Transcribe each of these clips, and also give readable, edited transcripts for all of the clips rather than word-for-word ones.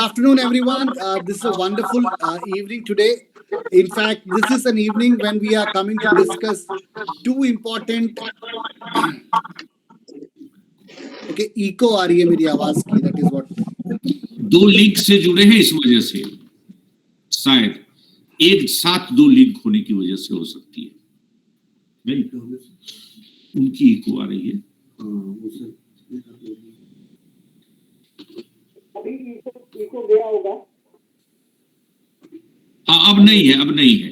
Afternoon, everyone. This is a wonderful evening today. In fact, this is an evening when we are coming to discuss two important. Okay, echo आ रही है मेरी आवाज की. That is what. दो link से जुड़े हैं इस वजह से शायद एक साथ दो लिंक होने की वजह से हो सकती है. नहीं, उनकी इको आ रही है. अभी इको गया होगा. हाँ, अब नहीं है, अब नहीं है.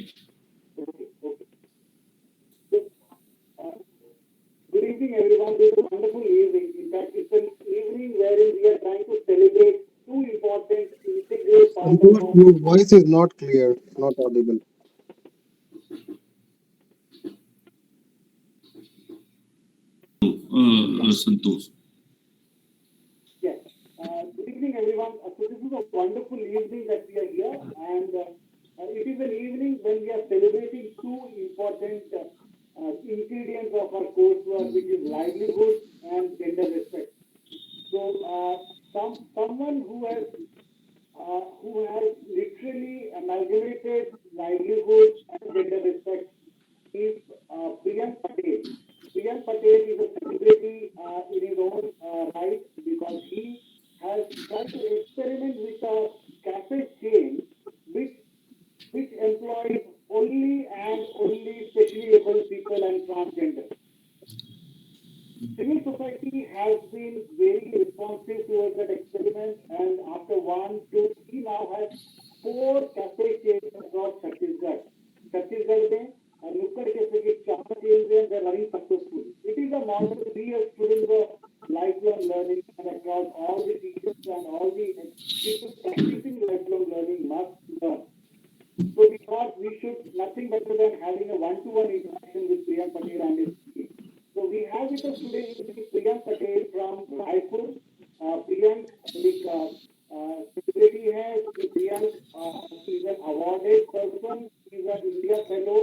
Good evening, everyone. This is a wonderful evening. In fact, it's an evening wherein we are trying to celebrate two important integral parts of our. Your voice is not clear, not audible. Santosh. Yes. Good evening, everyone. So this is a wonderful evening that we are here, and it is an evening when we are celebrating two important ingredients of our coursework, which is livelihood and gender respect. So, someone who has literally amalgamated livelihood and gender respect is Priyank Patel. Priyank Patel is a celebrity in his own right because he has tried to experiment with a cafe chain which employs only and only specially able people and transgender. Civil society has been very responsive towards that experiment, and after 1, 2, he now has 4 cafe chains across Chhattisgarh. Chhattisgarh में Nukkad cafe के 4 chains हैं, they're running successfully. It is a model to be a student of lifelong learning, and across all the teachers and all the people practicing lifelong learning must learn. So we thought we should nothing better than having a one-to-one interaction with Priyank Patel and his team. So we have with us today Priyank Patel from Raipur. Priyank एक celebrity है. Priyank is an awarded person. He is an India Fellow.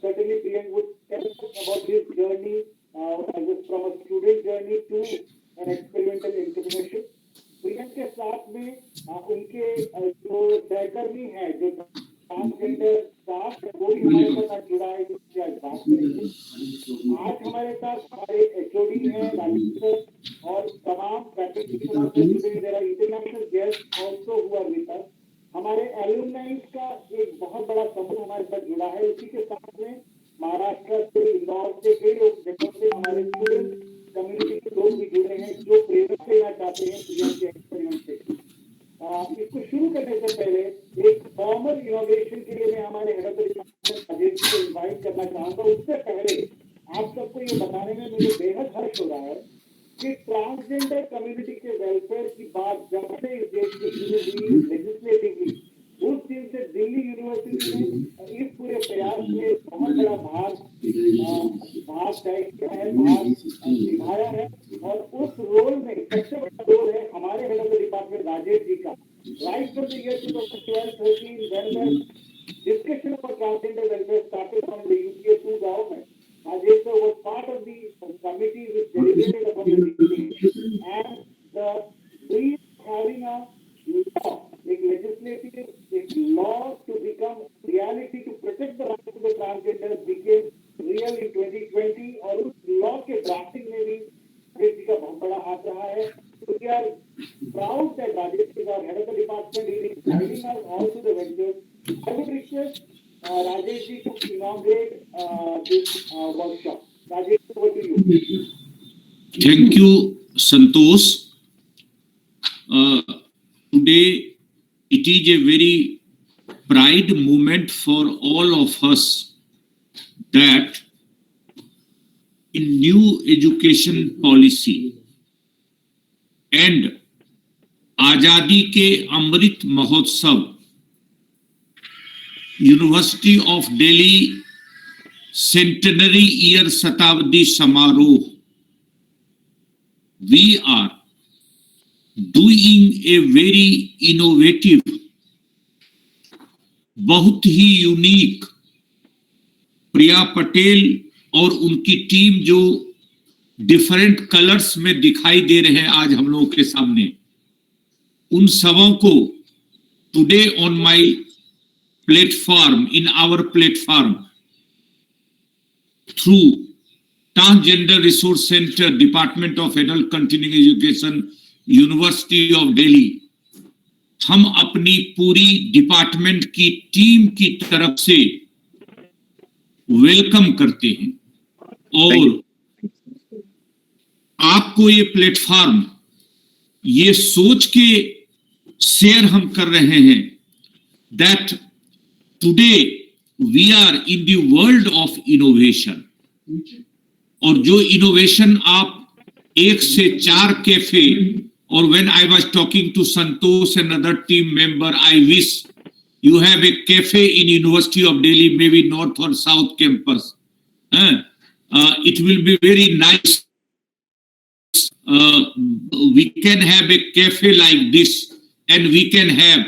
Certainly Priyank would tell us about his journey from a student journey to an experimental entrepreneurship. Priyank के साथ में उनके जो सहकर्मी है, जो ट्रांसजेंडर स्टाफ है, वो भी हमारे साथ जुड़ा है, जिसकी आज बात करेंगे. आज हमारे साथ हमारे एचओडी हैं राजेश और तमाम फैकल्टी इंटरनेशनल गेस्ट ऑल्सो हुआ विद अस. हमारे एलुमनाइज का एक बहुत बड़ा समूह हमारे साथ जुड़ा है. उसी के साथ में महाराष्ट्र से, इंदौर से कई लोग जगह से हमारे स्टूडेंट कम्युनिटी के लोग भी जुड़े हैं जो प्रेरणा लेना चाहते हैं प्रियंक के एक्सपेरिमेंट से. इसको शुरू करने से पहले एक फॉर्मल इनोवेशन के लिए मैं हमारे head of the department Rajesh ji को इन्वाइट करना चाहूंगा. उससे पहले आप सबको ये बताने में मुझे बेहद हर्ष हो रहा है कि ट्रांसजेंडर कम्युनिटी के वेलफेयर की बात जब से इस देश में शुरू हुई लेजिस्लेटिवली, उस दिन से दिल्ली यूनिवर्सिटी ने इस पूरे प्रयास में बहुत बड़ा भाग तय किया है, भाग निभाया है. और उस रोल में सबसे बड़ा रोल है हमारे head of the department Rajesh ji का. Right from the year 2012-13 when the discussion about transgender welfare started from the UPA2 government, Rajesh sir was part of the committee which deliberated upon the decision, and the dream of having a law, a legislative law to become reality to protect the rights of the transgender became real in 2020. और उस law के drafting में भी राजेश जी का बहुत बड़ा हाथ रहा है. So we are proud that Rajesh is our head of the department. He is guiding us all through the ventures. I would request Rajesh ji to inaugurate this workshop. Rajesh, over to you. Thank you, Santosh. Today it is a very pride moment for all of us that in new education policy and आजादी के Amrit Mahotsav university of Delhi centenary year शताब्दी समारोह we are doing a very innovative, बहुत ही unique. प्रिया पटेल और उनकी team जो different colours में दिखाई दे रहे हैं आज हम लोगों के सामने, उन सबों को today on my platform, in our platform, through transgender resource centre, department of adult continuing education, university of Delhi, हम अपनी पूरी डिपार्टमेंट की टीम की तरफ से वेलकम करते हैं। और आपको ये प्लेटफॉर्म ये सोच के शेयर हम कर रहे हैं that today we are in the world of innovation. और जो इनोवेशन आप 1 से 4 कैफे, और when I was talking to Santosh and other team member, I wish you have a cafe in University of Delhi, maybe North or South campus. It will be very nice. We can have a cafe like this, and we can have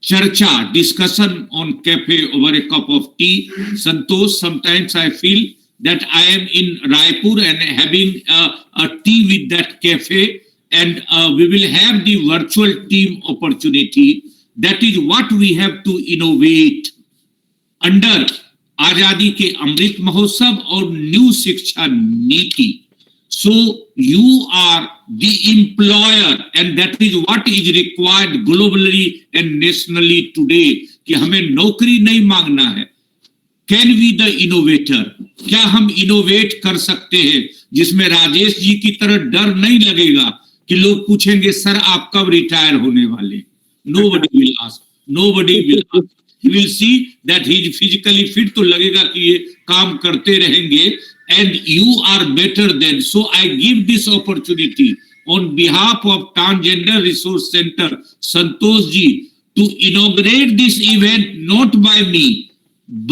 charcha, discussion on cafe over a cup of tea. Santosh, sometimes I feel that I am in Raipur and having a tea with that cafe, and we will have the virtual team opportunity. That is what we have to innovate under आजादी के अमृत महोत्सव और new शिक्षा नीति. So you are the employer, and that is what is required globally and nationally today. कि हमें नौकरी नहीं मांगना है. Can we the innovator? क्या हम इनोवेट कर सकते हैं जिसमें राजेश जी की तरह डर नहीं लगेगा कि लोग पूछेंगे सर आप कब रिटायर होने वाले? Nobody will ask. Nobody will ask. He will see that he is physically fit, तो लगेगा कि ये काम करते रहेंगे, and you are better than. So I give this opportunity on behalf of Transgender Resource Center, Santosh ji, to inaugurate this event not by me,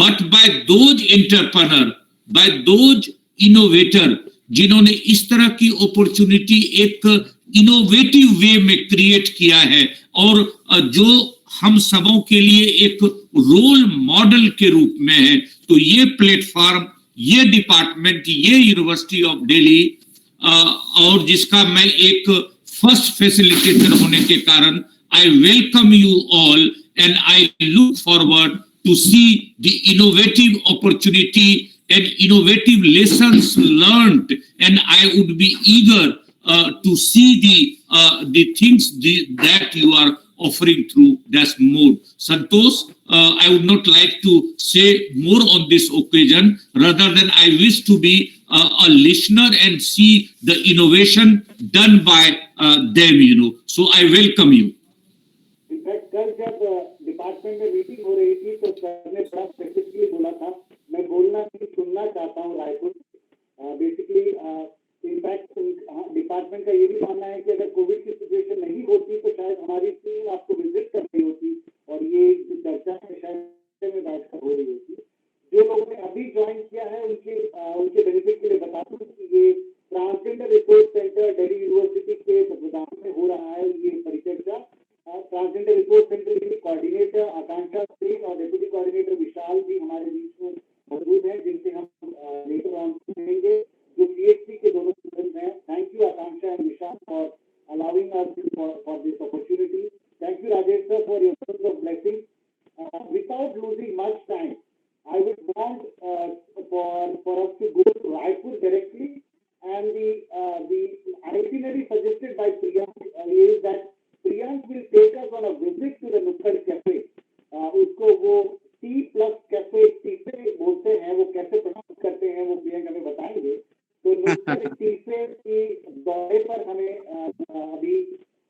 but by those entrepreneurs, by those innovators जिन्होंने इस तरह की opportunity एक innovative वे में create किया है, और जो हम सबों के लिए एक रोल मॉडल के रूप में है. तो ये प्लेटफॉर्म, ये डिपार्टमेंट, ये यूनिवर्सिटी ऑफ दिल्ली, और जिसका मैं एक फर्स्ट फैसिलिटेटर होने के कारण I welcome you all, and I look forward to see the innovative opportunity and innovative lessons learned, and I would be eager to see the things that you are offering through this mode. Santosh, I would not like to say more on this occasion, rather than I wish to be a listener and see the innovation done by them, So I welcome you. In fact, कल जब department में meeting हो रही थी तो sir ने बड़ा specifically बोला था, मैं बोलना नहीं सुनना चाहता हूँ रायपुर. बेसिकली इनफैक्ट डिपार्टमेंट का ये भी मानना है कि अगर कोविड की सिचुएशन नहीं होती तो शायद हमारी टीम आपको विजिट कर रही होती और ये जो चर्चा है शायद में बैठकर हो रही होती. जो लोगों ने अभी ज्वाइन किया है उनके बेनिफिट के लिए बता दूं कि ये transgender resource centre Delhi university के तत्वाधान में हो रहा है. ये परिचर्चा ट्रांसजेंडर रिसोर्स सेंटर की कोऑर्डिनेटर आकांक्षा सिंह और डेप्यूटी कोऑर्डिनेटर विशाल जी हमारे बीच में मौजूद हैं, जिनसे हम लेटर ऑन सुनेंगे, जो पीएचडी के दोनों स्टूडेंट हैं. Thank you Akanksha and Vishal for allowing us for this opportunity. Thank you Rajesh sir for your words of blessing. Without losing much time, I would want for us to go to Raipur directly, and the itinerary suggested by Priyank is that Priyank will take us on a visit to the Nukkad Cafe. उसको वो T plus cafe टीसे बोलते हैं, वो कैसे pronounce करते हैं वो प्रियंक हमें बताएंगे. तो नुक्कड़ टीसे की दौरे पर हमें अभी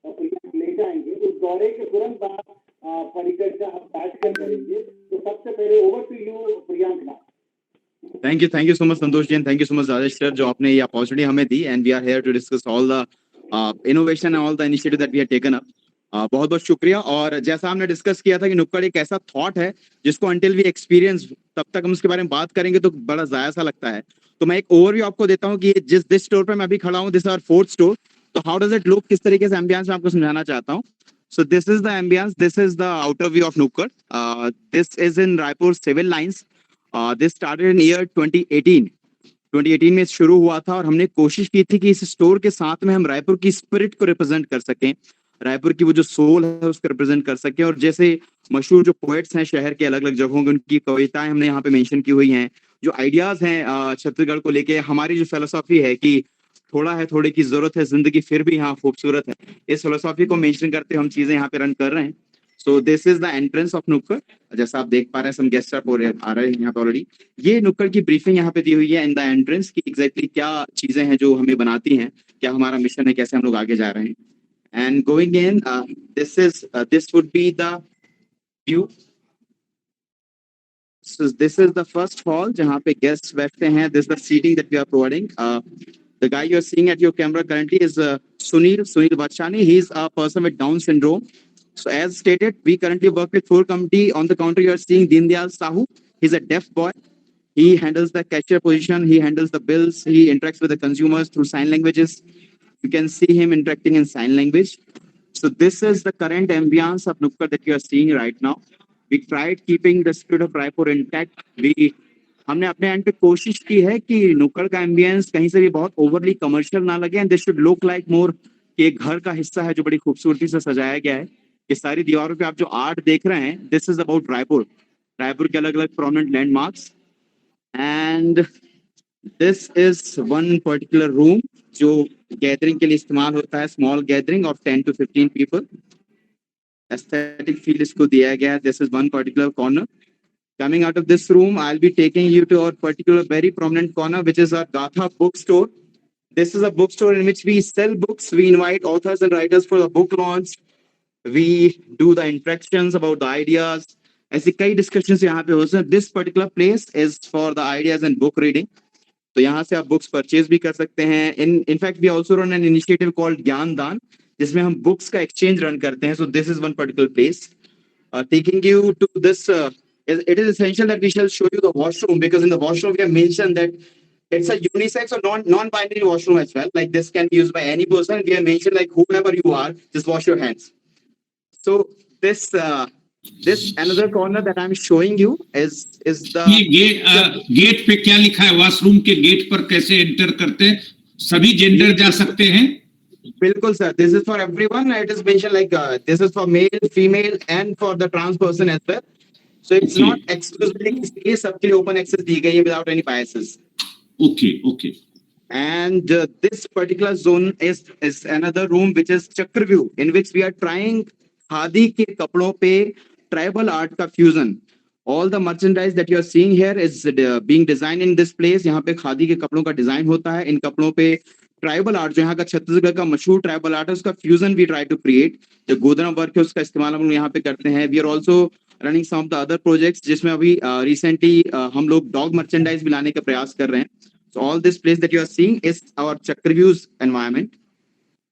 प्रियंक ले जाएंगे. उस दौरे के तुरंत बाद परिचर्चा हम बैठ कर करेंगे. तो सबसे पहले ओवर टू यू प्रियंक ना. Thank you so much Santosh ji, and thank you so much Rajesh sir जो आपने ये अपॉर्चुनिटी हमें दी, and we are here to discuss all the innovation and all the initiative that we have taken up. बहुत बहुत शुक्रिया. और जैसा हमने डिस्कस किया था कि नुक्कड़ एक ऐसा थॉट है जिसको अंटिल वी एक्सपीरियंस तब तक हम उसके बारे में बात करेंगे तो बड़ा जाया सा लगता है. तो मैं एक ओवरव्यू आपको देता हूँ कि जिस स्टोर पे मैं अभी खड़ा हूँ, दिस आवर 4th स्टोर. तो हाउ डज इट लुक, किस तरीके से एम्बियंस में आपको समझाना चाहता हूँ. So this is the ambience, this is the outer view of Nukkad. This is in Raipur Civil Lines. This started in year 2018. 2018 में शुरू हुआ था और हमने कोशिश की थी कि इस स्टोर के साथ में हम रायपुर की स्पिरिट को रिप्रेजेंट कर सकें. रायपुर की वो जो सोल है उसको रिप्रेजेंट कर सके। और जैसे मशहूर जो पोएट्स हैं शहर के अलग अलग जगहों की, उनकी कविताएं हमने यहाँ पे मेंशन की हुई हैं। जो आइडियाज हैं छत्तीसगढ़ को लेके, हमारी जो फिलोसॉफी है कि थोड़ा है थोड़े की जरूरत है जिंदगी फिर भी यहाँ खूबसूरत है, इस फिलोसॉफी को मेंशन करते हुए हम चीजें यहाँ पे रन कर रहे हैं। सो this is the entrance of नुक्कड़। जैसा आप देख पा रहे हैं, सम गेस्ट आ रहे हैं यहाँ पे ऑलरेडी। ये नुक्कड़ की ब्रीफिंग यहाँ पे दी हुई है इन द एंट्रेंस की एग्जैक्टली क्या चीजें हैं जो हमें बनाती हैं, क्या हमारा मिशन है, कैसे हम लोग आगे जा रहे हैं। And going in, this would be the view. So this is the first hall जहाँ पे guests बैठते हैं. This is the seating that we are providing. The guy you are seeing at your camera currently is Sunil Bachchani. He is a person with Down syndrome. So as stated, we currently work with 4 committee. On the counter you are seeing Deendayal Sahu. He's a deaf boy. He handles the cashier position. He handles the bills. He interacts with the consumers through sign languages. You can see him interacting in sign language. So this is the current ambience of Nukkad that you are seeing right now. We tried keeping the spirit of Raipur intact. हमने अपने end पे कोशिश की है कि नुक्कड़ का ambience कहीं से भी बहुत ओवरली कमर्शियल ना लगे and this should look like more कि एक घर का हिस्सा है जो बड़ी खूबसूरती से सजाया गया है। ये सारी दीवारों पे आप जो आर्ट देख रहे हैं, this is about Raipur, Raipur के अलग अलग prominent landmarks. And this is one particular room जो गैदरिंग के लिए इस्तेमाल होता है, small gathering of 10 to 15 people. Aesthetic feel इसको दिया गया है। This is one particular corner. Coming out of this room, I'll be taking you to our particular very prominent corner, which is our Gatha bookstore. This is a bookstore in which we sell books. We invite authors and writers for the book launch. We do the interactions about the ideas. ऐसे कई discussions यहाँ पे होते हैं. This particular place is for the ideas and book reading. तो यहाँ से आप books purchase भी कर सकते हैं. In fact, we also run an initiative called ज्ञान दान, जिसमें हम books का exchange run करते हैं. So this is one particular place. Taking you to this. It is essential that we shall show you the washroom, because in the washroom we have mentioned that it's a unisex or non-binary washroom as well. Like this can be used by any person. We have mentioned like whoever you are, just wash your hands. So this another corner that I'm showing you is the ये gate पे क्या लिखा है? Washroom के gate पर कैसे enter करते हैं? सभी जेंडर जा सकते हैं? बिल्कुल sir, this is for everyone. It is mentioned like this is for male, female and for the trans person as well. So it's not exclusively इसलिए सबके लिए open access दी गई है without any biases. Okay. And this particular zone is another room which is Chakravyuh, in which we are trying khadi के कपड़ों पे tribal art का fusion. All the merchandise that you are seeing here is being designed in this place. यहाँ पे खादी के कपड़ों का design होता है। इन कपड़ों पे ट्राइबल आर्ट, जो यहाँ का छत्तीसगढ़ का मशहूर ट्राइबल आर्ट है, उसका fusion we try to create. जो गोदना वर्क है उसका इस्तेमाल हम लोग यहाँ पे करते हैं। We are also running some of the other projects, जिसमें अभी रिसेंटली हम लोग डॉग मर्चेंडाइज भी लाने का प्रयास कर रहे हैं। So all this place that you are seeing is our चक्रव्यूज एनवायरनमेंट।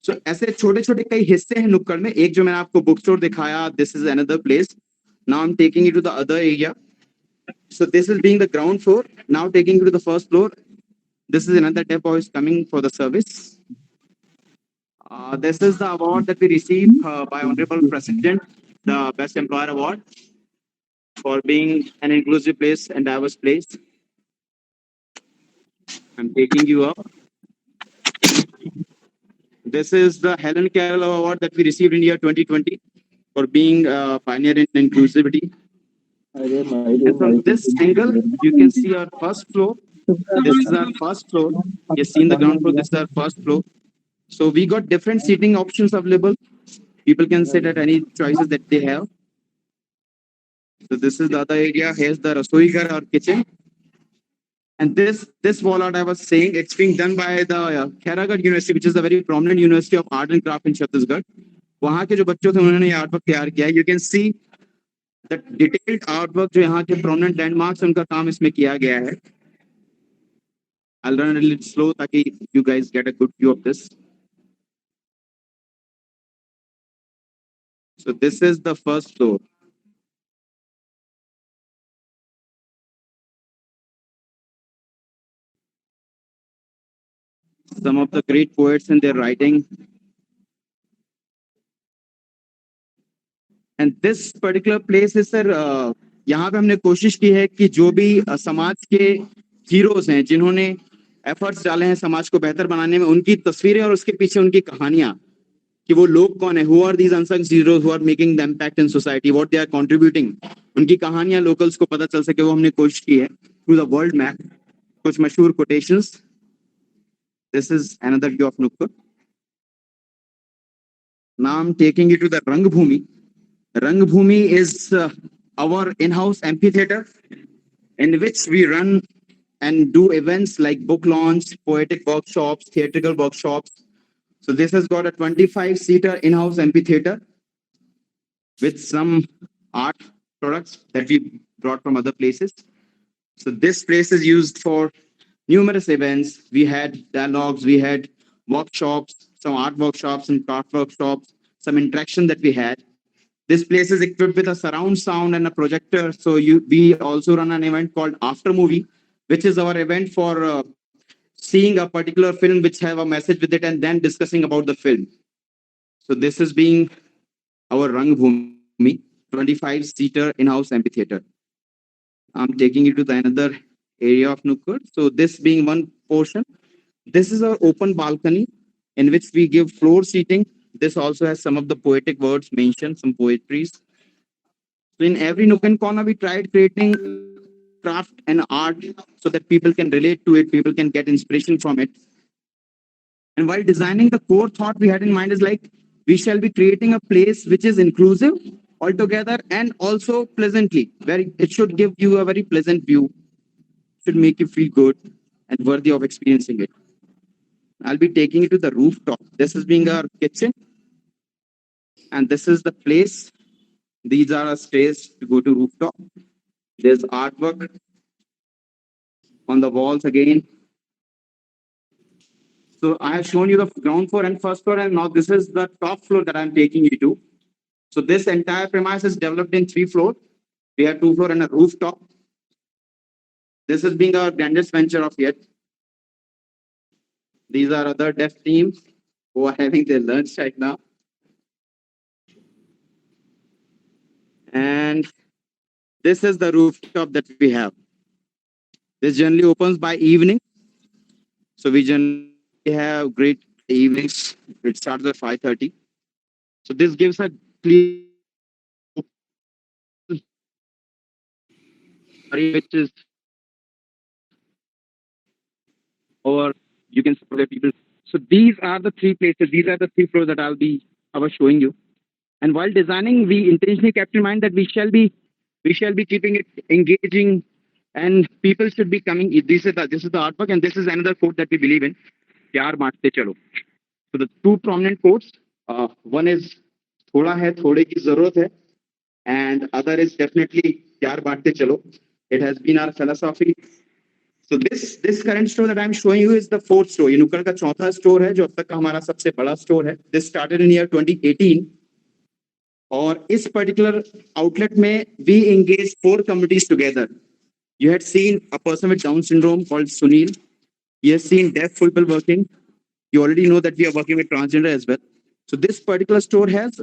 सो ऐसे छोटे छोटे कई हिस्से हैं नुक्कड़ में। एक जो मैंने आपको बुक स्टोर दिखाया, this is another place. Now I am taking you to the other area. So this is being the ground floor. Now taking you to the first floor. This is another deaf boy coming for the service. This is the award that we received by Honorable President, the Best Employer Award, for being an inclusive place and diverse place. I'm taking you up. This is the Helen Keller Award that we received in year 2020 for being a pioneer in inclusivity. And from this angle, you can see our first floor. This is our first floor. You've seen the ground floor. This is our first floor. So we got different seating options available. People can sit at any choices that they have. So this is the other area. Here's the rasoi ghar or kitchen. And this wall art I was saying, it's being done by the Khairagarh University, which is a very prominent university of art and craft in Chhattisgarh. वहाँ के जो बच्चों थे उन्होंने ये artwork तैयार किया है। You can see the detailed artwork जो यहाँ के prominent landmarks उनका काम इसमें किया गया है। I'll run a little slow ताकि you guys get a good view of this. So this is the first floor. Some of the great poets in their writing. And this particular place is sir, यहाँ पे हमने कोशिश की है कि जो भी समाज के हीरोज हैं, जिन्होंने एफर्ट्स डाले हैं समाज को बेहतर बनाने में, उनकी तस्वीरें और उसके पीछे उनकी कहानियां कि वो लोग कौन है, who are these unsung heroes who are making the impact in society, what they are contributing, उनकी कहानियां locals को पता चल सके, वो हमने कोशिश की है through the world map. कुछ मशहूर quotations. This is another view of Nukkad. Now I'm taking you to the Rangbhumi. Rangbhumi is our in-house amphitheater in which we run and do events like book launch, poetic workshops, theatrical workshops. So this has got a 25-seater in-house amphitheater with some art products that we brought from other places. So this place is used for numerous events. We had dialogues, we had workshops, some art workshops and craft workshops, some interaction that we had. This place is equipped with a surround sound and a projector. So we also run an event called After Movie, which is our event for seeing a particular film which have a message with it and then discussing about the film. So this is being our Rangbhumi, 25-seater in-house amphitheater. I'm taking you to the another area of Nukkad. So this being one portion, this is our open balcony in which we give floor seating. This also has some of the poetic words mentioned, some poetries. So in every nook and corner, we tried creating craft and art so that people can relate to it, people can get inspiration from it. And while designing, the core thought we had in mind is like, we shall be creating a place which is inclusive altogether and also pleasantly, where it should give you a very pleasant view, should make you feel good and worthy of experiencing it. I'll be taking you to the rooftop. This is being our kitchen. And this is the place. These are our stairs to go to rooftop. There's artwork on the walls again. So I have shown you the ground floor and first floor, and now this is the top floor that I'm taking you to. So this entire premise is developed in 3 floors. We have 2 floors and a rooftop. This is being our grandest venture of yet. These are other deaf teams who are having their lunch right now. And this is the rooftop that we have. This generally opens by evening. So we generally have great evenings. It starts at 5:30. So this gives a clear, which is, or you can support people. So these are the 3 places. These are the 3 floors that I was showing you. And while designing, we intentionally kept in mind that we shall be keeping it engaging, and people should be coming. This is the artwork, and this is another quote that we believe in. Pyar baante chalo. So the 2 prominent quotes. One is thoda hai, thode ki zarurat hai, and other is definitely pyar baante chalo. It has been our philosophy. So this current store that I'm showing you is the 4th store. ये नुक्कड़ का 4था store है जो अब तक का हमारा सबसे बड़ा स्टोर है. This started in year 2018. और इस particular outlet में we engaged 4 communities together. You had seen a person with Down syndrome called Sunil. You have seen deaf people working. You already know that we are working with transgender as well. So this particular store has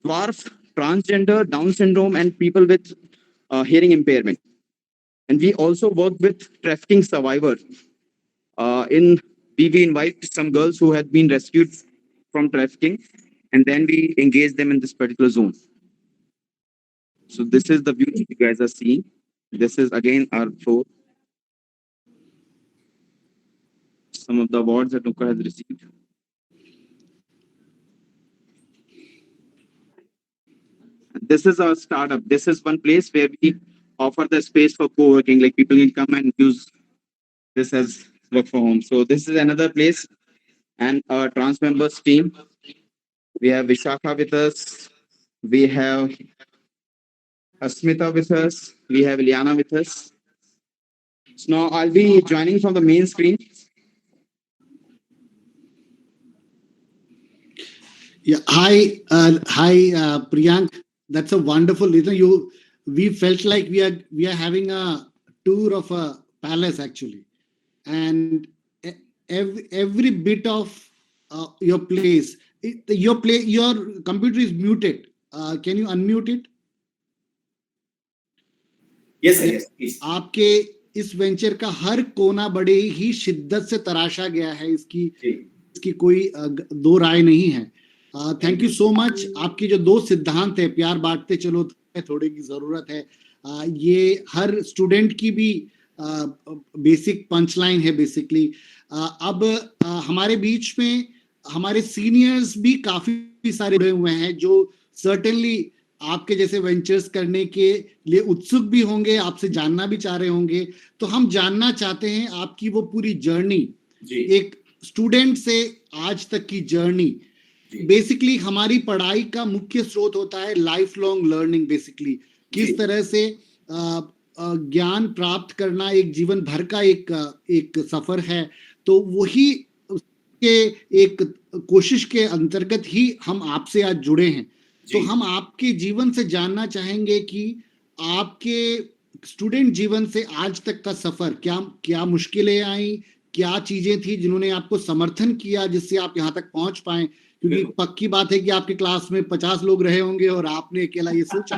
dwarf, transgender, Down syndrome, and people with hearing impairment. And we also work with trafficking survivors. We invite some girls who had been rescued from trafficking, and then we engage them in this particular zone. So this is the view you guys are seeing. This is again our floor. Some of the awards that Nukkad has received. And this is our startup. This is one place where we offer the space for co-working, like people can come and use this as work from home. So this is another place, and our trans members team. We have Vishakha with us. We have Asmita with us. We have Ileana with us. So now I'll be joining from the main screen. Yeah. Hi, Priyank. That's a wonderful. We felt like we are having a tour of a palace actually, and every bit of your place. Your computer is muted. Can you unmute it? Yes, sir, yes, please. आपके इस venture का हर कोना बड़े ही शिद्दत से तराशा गया है. इसकी जी. इसकी कोई दो राय नहीं है। Thank you so much. आपकी जो दो सिद्धांत है, प्यार बांटते चलो थोड़े की जरूरत है, ये हर स्टूडेंट की भी बेसिक पंचलाइन है बेसिकली। अब हमारे बीच में हमारे सीनियर्स भी काफी सारे जुड़े हुए हैं जो सर्टेनली आपके जैसे वेंचर्स करने के लिए उत्सुक भी होंगे, आपसे जानना भी चाह रहे होंगे। तो हम जानना चाहते हैं आपकी वो पूरी जर्नी, एक स्टूडेंट से आज तक की जर्नी। बेसिकली हमारी पढ़ाई का मुख्य स्रोत होता है लाइफ लॉन्ग लर्निंग। बेसिकली किस तरह से ज्ञान प्राप्त करना एक जीवन भर का एक सफर है, तो वही के एक कोशिश के अंतर्गत ही हम आपसे आज जुड़े हैं। तो हम आपके जीवन से जानना चाहेंगे कि आपके स्टूडेंट जीवन से आज तक का सफर, क्या मुश्किलें आई, क्या चीजें थी जिन्होंने आपको समर्थन किया जिससे आप यहाँ तक पहुंच पाए। क्योंकि पक्की बात है कि आपके क्लास में 50 लोग रहे होंगे और आपने अकेला ये सोचा।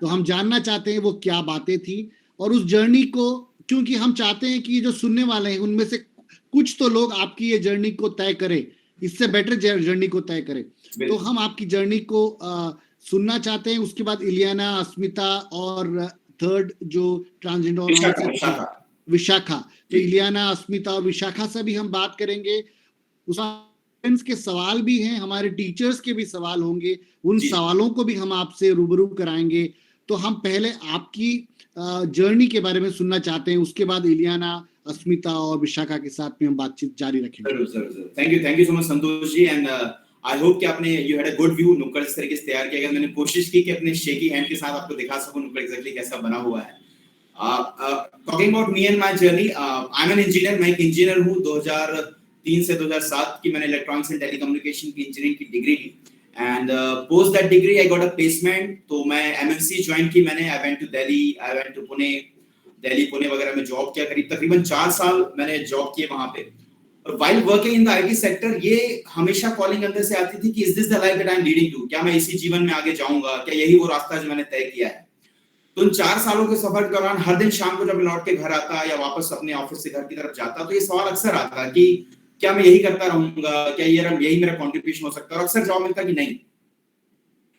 तो हम जानना चाहते हैं वो क्या बातें थी और उस जर्नी को, क्योंकि हम चाहते हैं कि ये जो सुनने वाले हैं उनमें से कुछ तो लोग आपकी ये जर्नी को तय करें, इससे बेटर जर्नी को तय करें। तो हम आपकी जर्नी को सुनना चाहते हैं। उसके बाद इलियाना, अस्मिता और थर्ड जो ट्रांसजेंडर विशाखा, तो इलियाना, अस्मिता और विशाखा से भी हम बात करेंगे। उस के सवाल भी हैं, हमारे टीचर्स के भी सवाल होंगे, उन सवालों को भी हम आपसे रूबरू कराएंगे। तो हम पहले आपकी जर्नी के बारे में सुनना चाहते हैं, उसके बाद इलियाना, अस्मिता और विशाखा के साथ में हम बातचीत जारी रखेंगे। जरूर। Thank you so much Santosh ji, and I hope कि आपने you had a good view. Nukkad इस तरीके से तैयार किया गया, मैंने कोशिश की कि अपने शेकी हैंड के साथ आपको दिखा सकूं नुक्कड़ एग्जैक्टली कैसा बना हुआ है। Talking about me and my journey, I am an engineer. मैं एक इंजीनियर हूं। 2003 से 2007 की मैंने इलेक्ट्रॉनिक्स एंड टेलीकम्युनिकेशन की इंजीनियरिंग की डिग्री ली, and post that degree I got a placement. तो मैं एमएनसी ज्वाइन की मैंने। I went to Delhi, I went to Delhi Pune वगैरह में जॉब किया। तकरीबन 4 साल मैंने जॉब किए वहां पे। और while working in the IT sector, ये हमेशा कॉलिंग अंदर से आती थी कि is this the life that I am leading to, क्या मैं इसी जीवन में आगे जाऊंगा, क्या यही वो रास्ता जो मैंने तय किया है। तो उन 4 सालों के सफर के दौरान हर दिन शाम को जब लौट के घर आता या वापस अपने ऑफिस से घर की तरफ जाता, तो ये सवाल अक्सर आता कि क्या मैं यही करता रहूंगा, क्या यही मेरा कंट्रीब्यूशन हो सकता है। और अक्सर जवाब मिलता कि नहीं।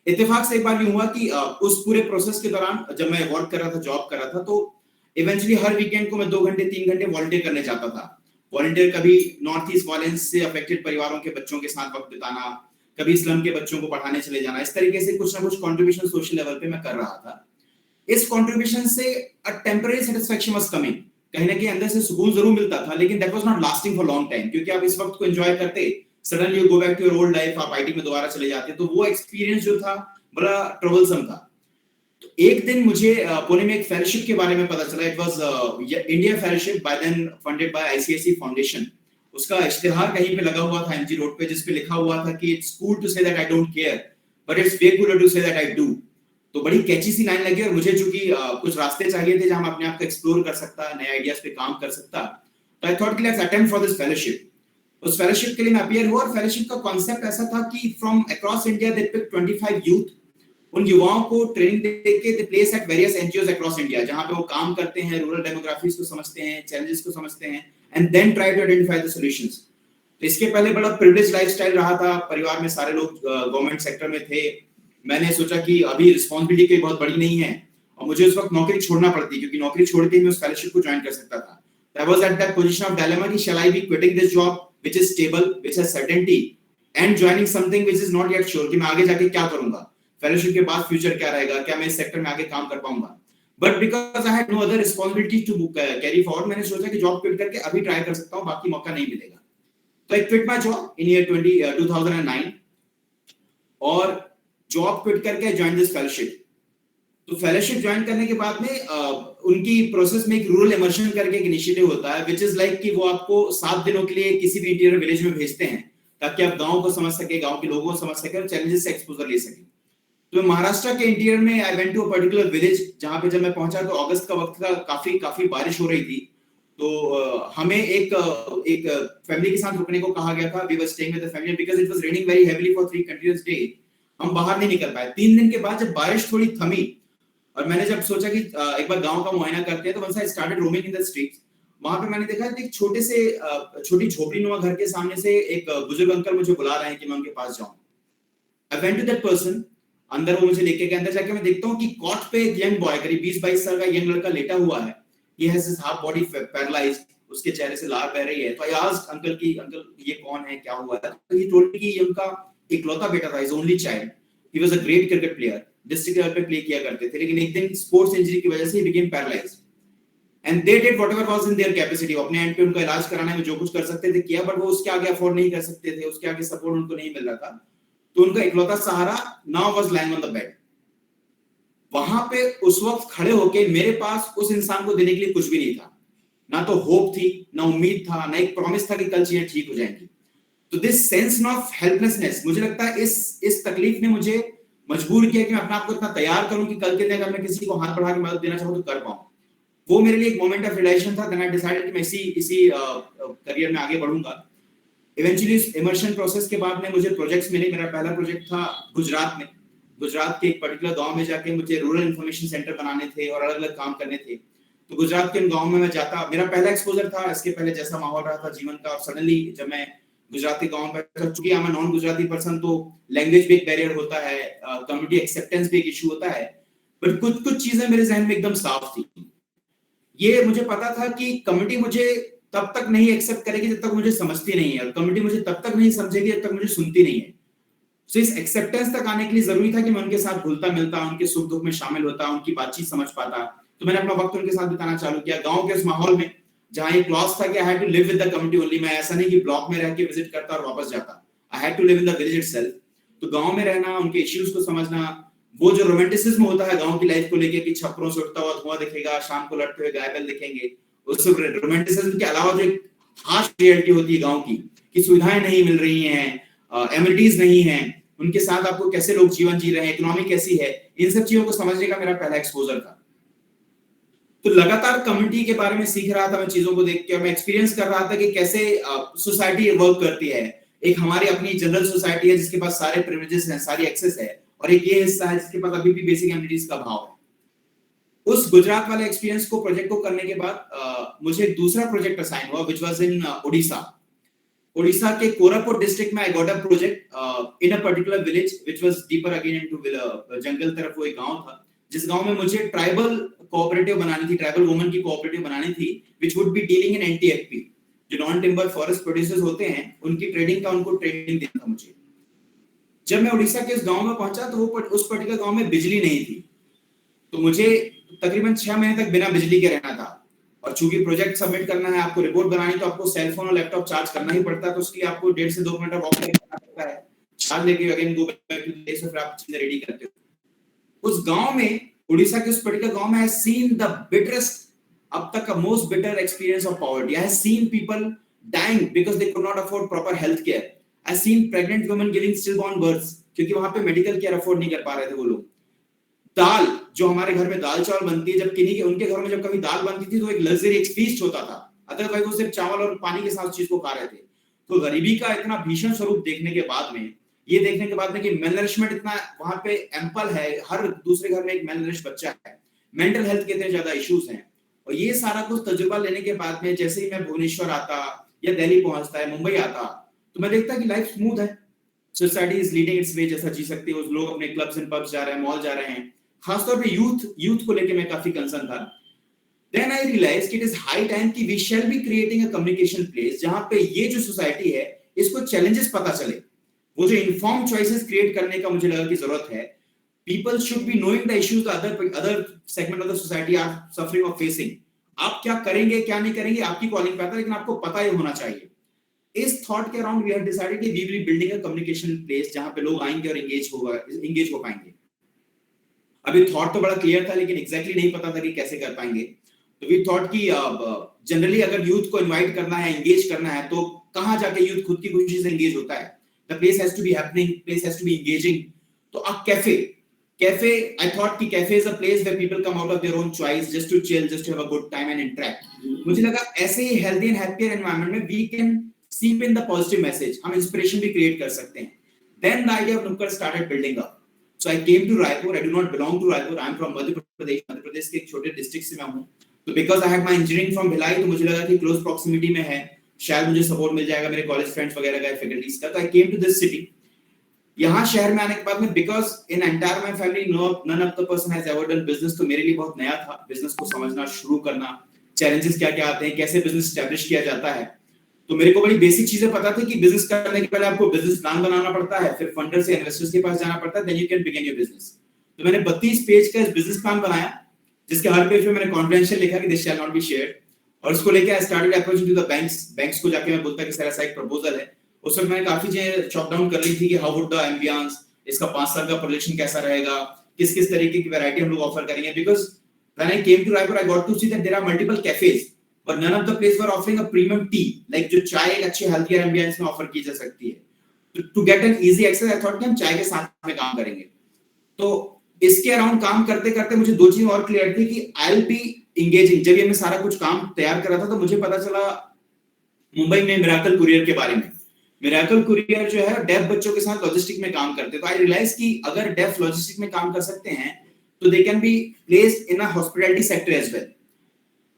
इत्तेफाक से एक बार यूं हुआ कि उस पूरे प्रोसेस के दौरान जब मैं वर्क कर रहा था, जॉब कर रहा था, तो इवेंचुअली हर वीकेंड को मैं 2 घंटे 3 घंटे वॉलंटियर करने जाता था। वॉलंटियर कभी नॉर्थ ईस्ट वायलेंस से अफेक्टेड परिवारों के बच्चों के साथ वक्त बिताना, कभी स्लम के बच्चों को पढ़ाने चले जाना, इस तरीके से कुछ ना कुछ कंट्रीब्यूशन सोशल लेवल पे मैं कर रहा था। इस कंट्रीब्यूशन से a temporary satisfaction was coming. कहीं ना कहीं अंदर से सुकून जरूर मिलता था, लेकिन that was not lasting for long time. क्योंकि आप इस वक्त को एंजॉय करते, suddenly you go back to your old life, आप आईटी में दोबारा चले जाते, तो वो एक्सपीरियंस जो था बड़ा ट्रबलसम था। तो एक दिन मुझे पुणे में एक फेलोशिप के बारे में पता चला। It was India fellowship, by then funded by ICSE foundation. उसका इश्तिहार कहीं पे लगा हुआ था एमजी रोड पे, जिस पे लिखा हुआ था कि it's cool to say that I don't care but it's way cooler to say that I do. तो बड़ी कैची सी लाइन लगी और मुझे चूंकि कुछ रास्ते चाहिए थे जहां मैं अपने आप को एक्सप्लोर कर सकता, नए आइडियाज पे काम कर सकता, तो आई थॉट कि let's attempt for this fellowship. उस फेलोशिप के लिए मैं अपीयर हुआ और फेलोशिप का कॉन्सेप्ट ऐसा था कि from across India they pick 25 youth. उन युवाओं को ट्रेनिंग देके they place at various NGOs across India, जहां पे वो काम करते हैं, रूरल डेमोग्राफीज को समझते हैं, चैलेंजेस को समझते हैं, and then try to identify the solutions. तो इसके पहले बड़ा प्रिविलेज लाइफस्टाइल रहा था। परिवार में सारे लोग गवर्नमेंट सेक्टर में थे। मैंने सोचा कि अभी रिस्पांसिबिलिटी कोई बहुत बड़ी नहीं है और मुझे उस वक्त नौकरी छोड़ना पड़ती, क्योंकि नौकरी छोड़ के मैं उस फेलोशिप को ज्वाइन कर सकता था। I was at that position of dilemma कि shall I be quitting this job which is stable, which has certainty, and joining something which is not yet sure कि मैं आगे जाके क्या करूंगा, फेलोशिप के बाद फ्यूचर क्या रहेगा, क्या मैं इस सेक्टर में आगे काम कर पाऊंगा। But because I had no other responsibility to carry forward, मैंने सोचा कि जॉब क्विट करके अभी ट्राई कर सकता हूं, बाकी मौका नहीं मिलेगा। तो I quit my job in year 2009 और जॉब क्विट करके ज्वाइन दिस फेलोशिप। तो फेलोशिप ज्वाइन करने के बाद में उनकी प्रोसेस में एक रूरल इमर्शन करके एक इनिशिएटिव होता है, विच इज लाइक कि वो आपको 7 दिनों के लिए किसी भी इंटीरियर विलेज में भेजते हैं ताकि आप गांव को समझ सके, गांव के लोगों को समझ सके और चैलेंजेस से एक्सपोजर ले सके। तो महाराष्ट्र के इंटीरियर में I went to a particular village, जहां पे जब मैं पहुंचा तो अगस्त का वक्त था, काफी बारिश हो रही थी। तो हमें एक फैमिली के साथ रुकने को कहा गया था। We were staying with the family because it was raining very heavily for 3 continuous day. हम बाहर नहीं निकल पाए। 3 दिन के बाद जब बारिश थोड़ी थमी और मैंने जब सोचा कि एक बार गांव का मुआयना करते हैं, तो once I started roaming in the streets. वहां पे मैंने देखा एक छोटी झोपड़ीनुमा घर के सामने से एक बुजुर्ग अंकल मुझे बुला रहे हैं कि मैं उनके पास जाऊं। I went to that person, अंदर वो मुझे लेके गए। अंदर जाके मैं देखता हूं कि कॉट पे एक यंग बॉय, करीब 20-22 साल का यंग लड़का लेटा हुआ है। He has his half body paralysed, उसके चेहरे से लार बह रही है। तो आई आस्क्ड अंकल ये कौन है, क्या हुआ है? तो ही टोल्ड मी कि ये उनका इकलौता बेटा था, his only child. He was a great cricket player, district level पे प्ले किया करते थे, लेकिन एक दिन स्पोर्ट्स इंजरी की वजह से he became paralysed and they did whatever was in their capacity. अपने एंड पे उनका इलाज कराने में जो कुछ कर सकते थे किया, बट वो उसके आगे अफोर्ड नहीं कर सकते थे, उसके आगे सपोर्ट उनको नहीं मिल रहा था। तो उनका इकलौता सहारा now was lying on the bed. वहां पे उस वक्त खड़े होके मेरे पास उस इंसान को देने के लिए कुछ भी नहीं था, ना तो होप थी, ना उम्मीद था, ना एक प्रॉमिस था कि कल चीजें ठीक हो जाएंगी। तो दिस सेंस ऑफ हेल्पलेसनेस, मुझे लगता है इस तकलीफ ने मुझे मजबूर किया कि मैं अपने आप को इतना तैयार करूं कि कल के दिन अगर मैं किसी को हाथ बढ़ा के मदद देना चाहूं तो कर पाऊं। वो मेरे लिए एक मोमेंट ऑफ रियलाइजेशन था। देन आई डिसाइडेड कि मैं इसी करियर में आगे बढ़ूंगा। इवेंचुअली इस इमर्शन प्रोसेस के बाद में मुझे प्रोजेक्ट्स मिले। मेरा पहला प्रोजेक्ट था गुजरात में। गुजरात के एक पर्टिकुलर गांव में जाके मुझे रूरल इंफॉर्मेशन सेंटर बनाने थे और अलग-अलग काम करने थे। तो गुजरात के उन गांव में मैं जाता, मेरा पहला एक्सपोजर था। इसके पहले जैसा माहौल रहा था जीवन का, और सडनली जब मैं गुजराती गांव में, चूंकि I am non Gujarati person, तो लैंग्वेज भी एक बैरियर होता है, कम्युनिटी एक्सेप्टेंस भी एक इशू होता है। बट कुछ चीजें मेरे जहन में एकदम साफ थी। ये मुझे पता था कि कम्युनिटी मुझे तब तक नहीं एक्सेप्ट करेगी जब तक मुझे समझती नहीं है, और कम्युनिटी मुझे तब तक नहीं समझेगी जब तक मुझे सुनती नहीं है। तो इस एक्सेप्टेंस तक आने के लिए जरूरी था कि मैं उनके साथ घुलता मिलता, उनके सुख दुख में शामिल होता, उनकी बातचीत समझ पाता। तो मैंने अपना वक्त उनके साथ बिताना चालू किया गांव के उस माहौल में, जहां एक क्लॉज था कि I had to live with the community only. मैं ऐसा नहीं कि ब्लॉक में रह के विजिट करता और वापस जाता, I had to live in the village itself. तो गांव में रहना, उनके इश्यूज को समझना, वो जो रोमांटिसिज्म होता है गांव की लाइफ को लेके कि छपरों से उठता हुआ धुआं दिखेगा, शाम को लड़ते हुए गाय बैल दिखेंगे, उस रोमांटिसिज्म के अलावा जो एक हार्श रियलिटी होती है गांव की, कि सुविधाएं नहीं मिल रही हैं, एमिनिटीज नहीं है, उनके साथ आपको कैसे लोग जीवन जी रहे हैं, इकोनॉमी कैसी है, इन सब चीजों को समझने का मेरा पहला एक्सपोजर था। तो लगातार कम्युनिटी के बारे में सीख रहा था मैं, चीजों को देख के मैं एक्सपीरियंस कर रहा था कि कैसे सोसाइटी वर्क करती है। एक हमारी अपनी जनरल सोसाइटी है जिसके पास सारे प्रिविलेजेस हैं, सारी एक्सेस है, और एक ये हिस्सा है जिसके पास अभी भी बेसिक एमिनिटीज का अभाव है। उस गुजरात वाले एक्सपीरियंस को, प्रोजेक्ट को करने के बाद मुझे एक दूसरा प्रोजेक्ट असाइन हुआ, व्हिच वाज इन ओडिशा के कोरापुट डिस्ट्रिक्ट में। I got a project in a particular village which was deeper again into jungle तरफ। वो एक गांव था जिस गांव में मुझे ट्राइबल कोऑपरेटिव बनानी थी, ट्राइबल वुमन की कोऑपरेटिव बनानी थी, which would be dealing in NTFP, जो नॉन टिम्बर फॉरेस्ट प्रोड्यूसर्स होते हैं, उनकी ट्रेडिंग का उनको ट्रेनिंग देना था मुझे। जब मैं उड़ीसा के इस गांव में पहुंचा तो उस पर्टिकुलर गांव में बिजली नहीं थी, तो मुझे तकरीबन 6 महीने तक बिना बिजली के रहना था। और चूंकि प्रोजेक्ट सबमिट करना है, आपको रिपोर्ट बनानी, तो आपको सेल फोन और लैपटॉप चार्ज करना ही पड़ता है। तो उसके लिए आपको 1.5 से 2 घंटा वॉक करना पड़ता है, चार्ज लेके again go back to place, फिर आप चीजें रेडी करते हो। उस गांव में, उड़ीसा के उस पर्टिकुलर गांव में, आई सीन द बिटरेस्ट, अब तक का most bitter experience of poverty. I have seen people dying because they could not afford proper health care. I have seen pregnant women giving stillborn births, क्योंकि वहां पे मेडिकल केयर अफोर्ड नहीं कर पा रहे थे वो लोग। दाल, जो हमारे घर में दाल चावल बनती है, जब किन्हीं के उनके घर में जब कभी दाल बनती थी तो एक लग्जरी, एक फीस्ट होता था, अदरवाइज वो सिर्फ चावल और पानी के साथ चीज को खा रहे थे। तो गरीबी का इतना भीषण स्वरूप देखने के बाद में, ये देखने के बाद में कि मेलनरिशमेंट इतना वहां पे एम्पल है, हर दूसरे घर में एक मेलनरिश बच्चा है, मेंटल हेल्थ के इतने ज्यादा इश्यूज हैं, और ये सारा कुछ तजुर्बा लेने के बाद में जैसे ही मैं भुवनेश्वर आता या दिल्ली पहुंचता है, मुंबई आता, तो मैं देखता कि लाइफ स्मूथ है, सोसाइटी इज लीडिंग इट्स वे, जैसा जी सकती है। उस लोग अपने क्लब्स एंड पब्स जा रहे हैं, मॉल जा रहे हैं। खासतौर पे यूथ को लेके मैं काफी कंसर्न था। Then I realized it is high time कि we shall be creating a communication place जहां पे ये जो सोसाइटी है, इसको चैलेंजेस पता चले। वो जो इन्फॉर्म चॉइसेस क्रिएट करने का मुझे लगा कि जरूरत है। People should be knowing the issues the other segment of the society are suffering or facing. आप क्या करेंगे, क्या नहीं करेंगे, आपकी कॉलिंग पे आता है, लेकिन आपको पता ही होना चाहिए। इस थॉट के अराउंड वी हैव डिसाइडेड कि we will be building a communication place जहां पे लोग आएंगे और एंगेज हो पाएंगे। अभी थॉट तो बड़ा क्लियर था, लेकिन एग्जैक्टली नहीं पता था कि कैसे कर पाएंगे। तो वी थॉट कि जनरली अगर यूथ को इनवाइट करना है, एंगेज करना है, तो कहां जाके यूथ खुद की खुशी से एंगेज होता है? The place has to be happening, place has to be engaging. तो अ कैफे आई थॉट कि cafe is a place where people come out of their own choice just to chill, just to have a good time and interact. मुझे लगा ऐसे ही healthy and happier environment में we can seep in the positive message, हम inspiration भी create कर सकते हैं। देन द आइडिया ऑफ नुक्कड़ started building up. So I came to Raipur. I do not belong to Raipur. I am from Madhya Pradesh. Madhya Pradesh के एक छोटे district से मैं हूं। तो because I had my engineering from Bhilai, तो मुझे लगा कि क्लोज प्रॉक्सिमिटी में है, शायद मुझे सपोर्ट मिल जाएगा मेरे कॉलेज फ्रेंड्स वगैरह का, फैकल्टीज का। तो I came to this city. यहाँ शहर में आने के बाद में, because in entire my family none of the person has ever done business, तो मेरे लिए बहुत नया था बिजनेस को समझना, शुरू करना, चैलेंजेस क्या क्या आते हैं, कैसे बिजनेस एस्टैब्लिश किया जाता है। तो मेरे को बड़ी बेसिक चीजें पता थी कि बिजनेस करने के पहले आपको बिजनेस प्लान बनाना पड़ता है, फिर फंडर से इन्वेस्टर्स के पास जाना पड़ता है, then you can begin your business. तो मैंने 32 पेज का बिजनेस प्लान बनाया, जिसके हर पेज पे मैंने कॉन्फिडेंशियल लिखा कि this shall not be shared, और उसको लेके I started approaching to the banks को जाके मैं बोलता कि सर ऐसा एक प्रपोजल है। उस वक्त मैंने काफी चीजें चॉप डाउन कर ली थी कि हाउ वुड द एम्बियंस, इसका 5 साल का प्रोजेक्शन कैसा रहेगा, किस किस तरीके की वैरायटी हम लोग ऑफर करेंगे। Because when I came to Raipur I got to see that there are multiple cafes, but none of the place were offering a premium tea, like जो चाय एक अच्छे हेल्थियर एम्बियंस में ऑफर की जा सकती है। To get an easy access I thought कि हम चाय के साथ में काम करेंगे। तो इसके अराउंड काम करते करते मुझे दो चीजें और क्लियर थी कि आई विल बी एंगेजिंग। जब ये मैं सारा कुछ काम तैयार कर रहा था तो मुझे पता चला मुंबई में मिरेकल कुरियर के बारे में। मिरेकल कुरियर जो है डेफ बच्चों के साथ लॉजिस्टिक में काम करते हैं। तो आई रियलाइज कि अगर डेफ लॉजिस्टिक में काम कर सकते हैं तो they can be placed in a hospitality sector as well,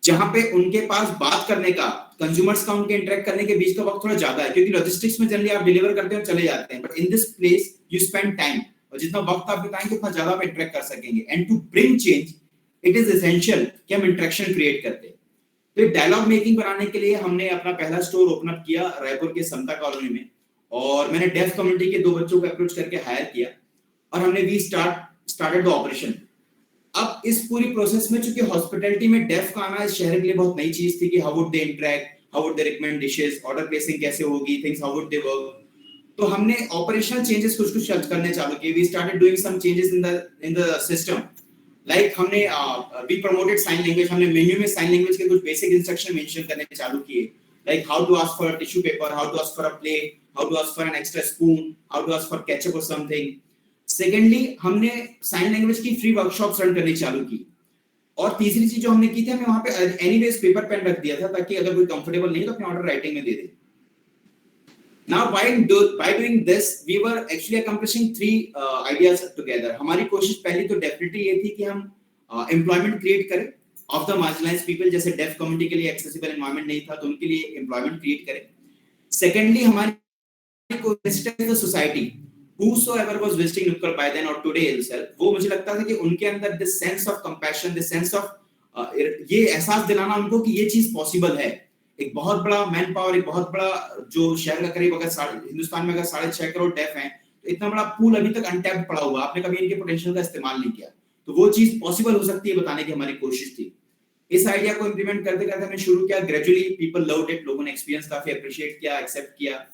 जहां पे उनके पास बात करने का, कंज्यूमर्स का उनके इंटरेक्ट करने के बीच का वक्त थोड़ा ज्यादा है, क्योंकि लॉजिस्टिक्स में जनरली आप डिलीवर करते हैं और चले जाते हैं, but in this place you spend time, और जितना वक्त आप बिताएंगे उतना ज्यादा आप इंटरेक्ट कर सकेंगे। And to bring change it is essential कि हम इंटरेक्शन क्रिएट करते हैं। तो डायलॉग मेकिंग बनाने के लिए हमने अपना पहला स्टोर ओपन अप किया रायपुर के समता कॉलोनी में, और मैंने डेफ कम्युनिटी के 2 बच्चों को अप्रोच करके हायर किया, और हमने वी स्टार्टेड द ऑपरेशन। अब इस पूरी प्रोसेस में, चूंकि हॉस्पिटैलिटी में डेफ का आना इस शहर के लिए बहुत नई चीज थी कि how would they interact, how would they recommend dishes, order placing कैसे होगी, things how would they work. तो हमने ऑपरेशनल चेंजेस कुछ करने चालू किए। We started doing some changes in the system, like हमने वी प्रमोटेड साइन लैंग्वेज। हमने मेन्यू में साइन लैंग्वेज के कुछ बेसिक इंस्ट्रक्शन मेंशन करने चालू किए, like how to ask for a tissue paper, how to ask for a plate, how to ask for an extra spoon, how to ask for ketchup or something. Secondly, हमने sign language की free workshops run करनी चालू की, और तीसरी चीज जो हमने की थी, हमने वहां पे एनीवेज पेपर पेन रख दिया था ताकि अगर कोई कंफर्टेबल नहीं तो अपने ऑर्डर राइटिंग में दे दे। Now by doing this we were actually accomplishing 3 ideas together. हमारी कोशिश पहली तो डेफिनेटली ये थी कि हम एम्प्लॉयमेंट क्रिएट करें ऑफ द मार्जिनलाइज्ड पीपल। जैसे डेफ कम्युनिटी के लिए एक्सेसिबल एनवायरनमेंट नहीं था, तो उनके लिए एम्प्लॉयमेंट क्रिएट करें। सेकेंडली, हमारी the society whosoever was visiting Nukkal by then or today itself, वो मुझे लगता था कि उनके अंदर this sense of compassion, this sense of ये एहसास दिलाना उनको कि ये चीज पॉसिबल है। एक बहुत बड़ा मैन पावर, एक बहुत बड़ा जो शहर का करीब अगर हिंदुस्तान में अगर 6.5 करोड़ डेफ हैं, तो इतना बड़ा पूल अभी तक अनटैप्ड पड़ा हुआ, आपने कभी इनके पोटेंशियल का इस्तेमाल नहीं किया, तो वो चीज पॉसिबल हो सकती है बताने की हमारी कोशिश थी। इस आइडिया को इंप्लीमेंट करते करते हमने शुरू किया, ग्रेजुअली पीपल लव्ड इट, लोगों ने एक्सपीरियंस काफी अप्रिशिएट किया, एक्सेप्ट किया,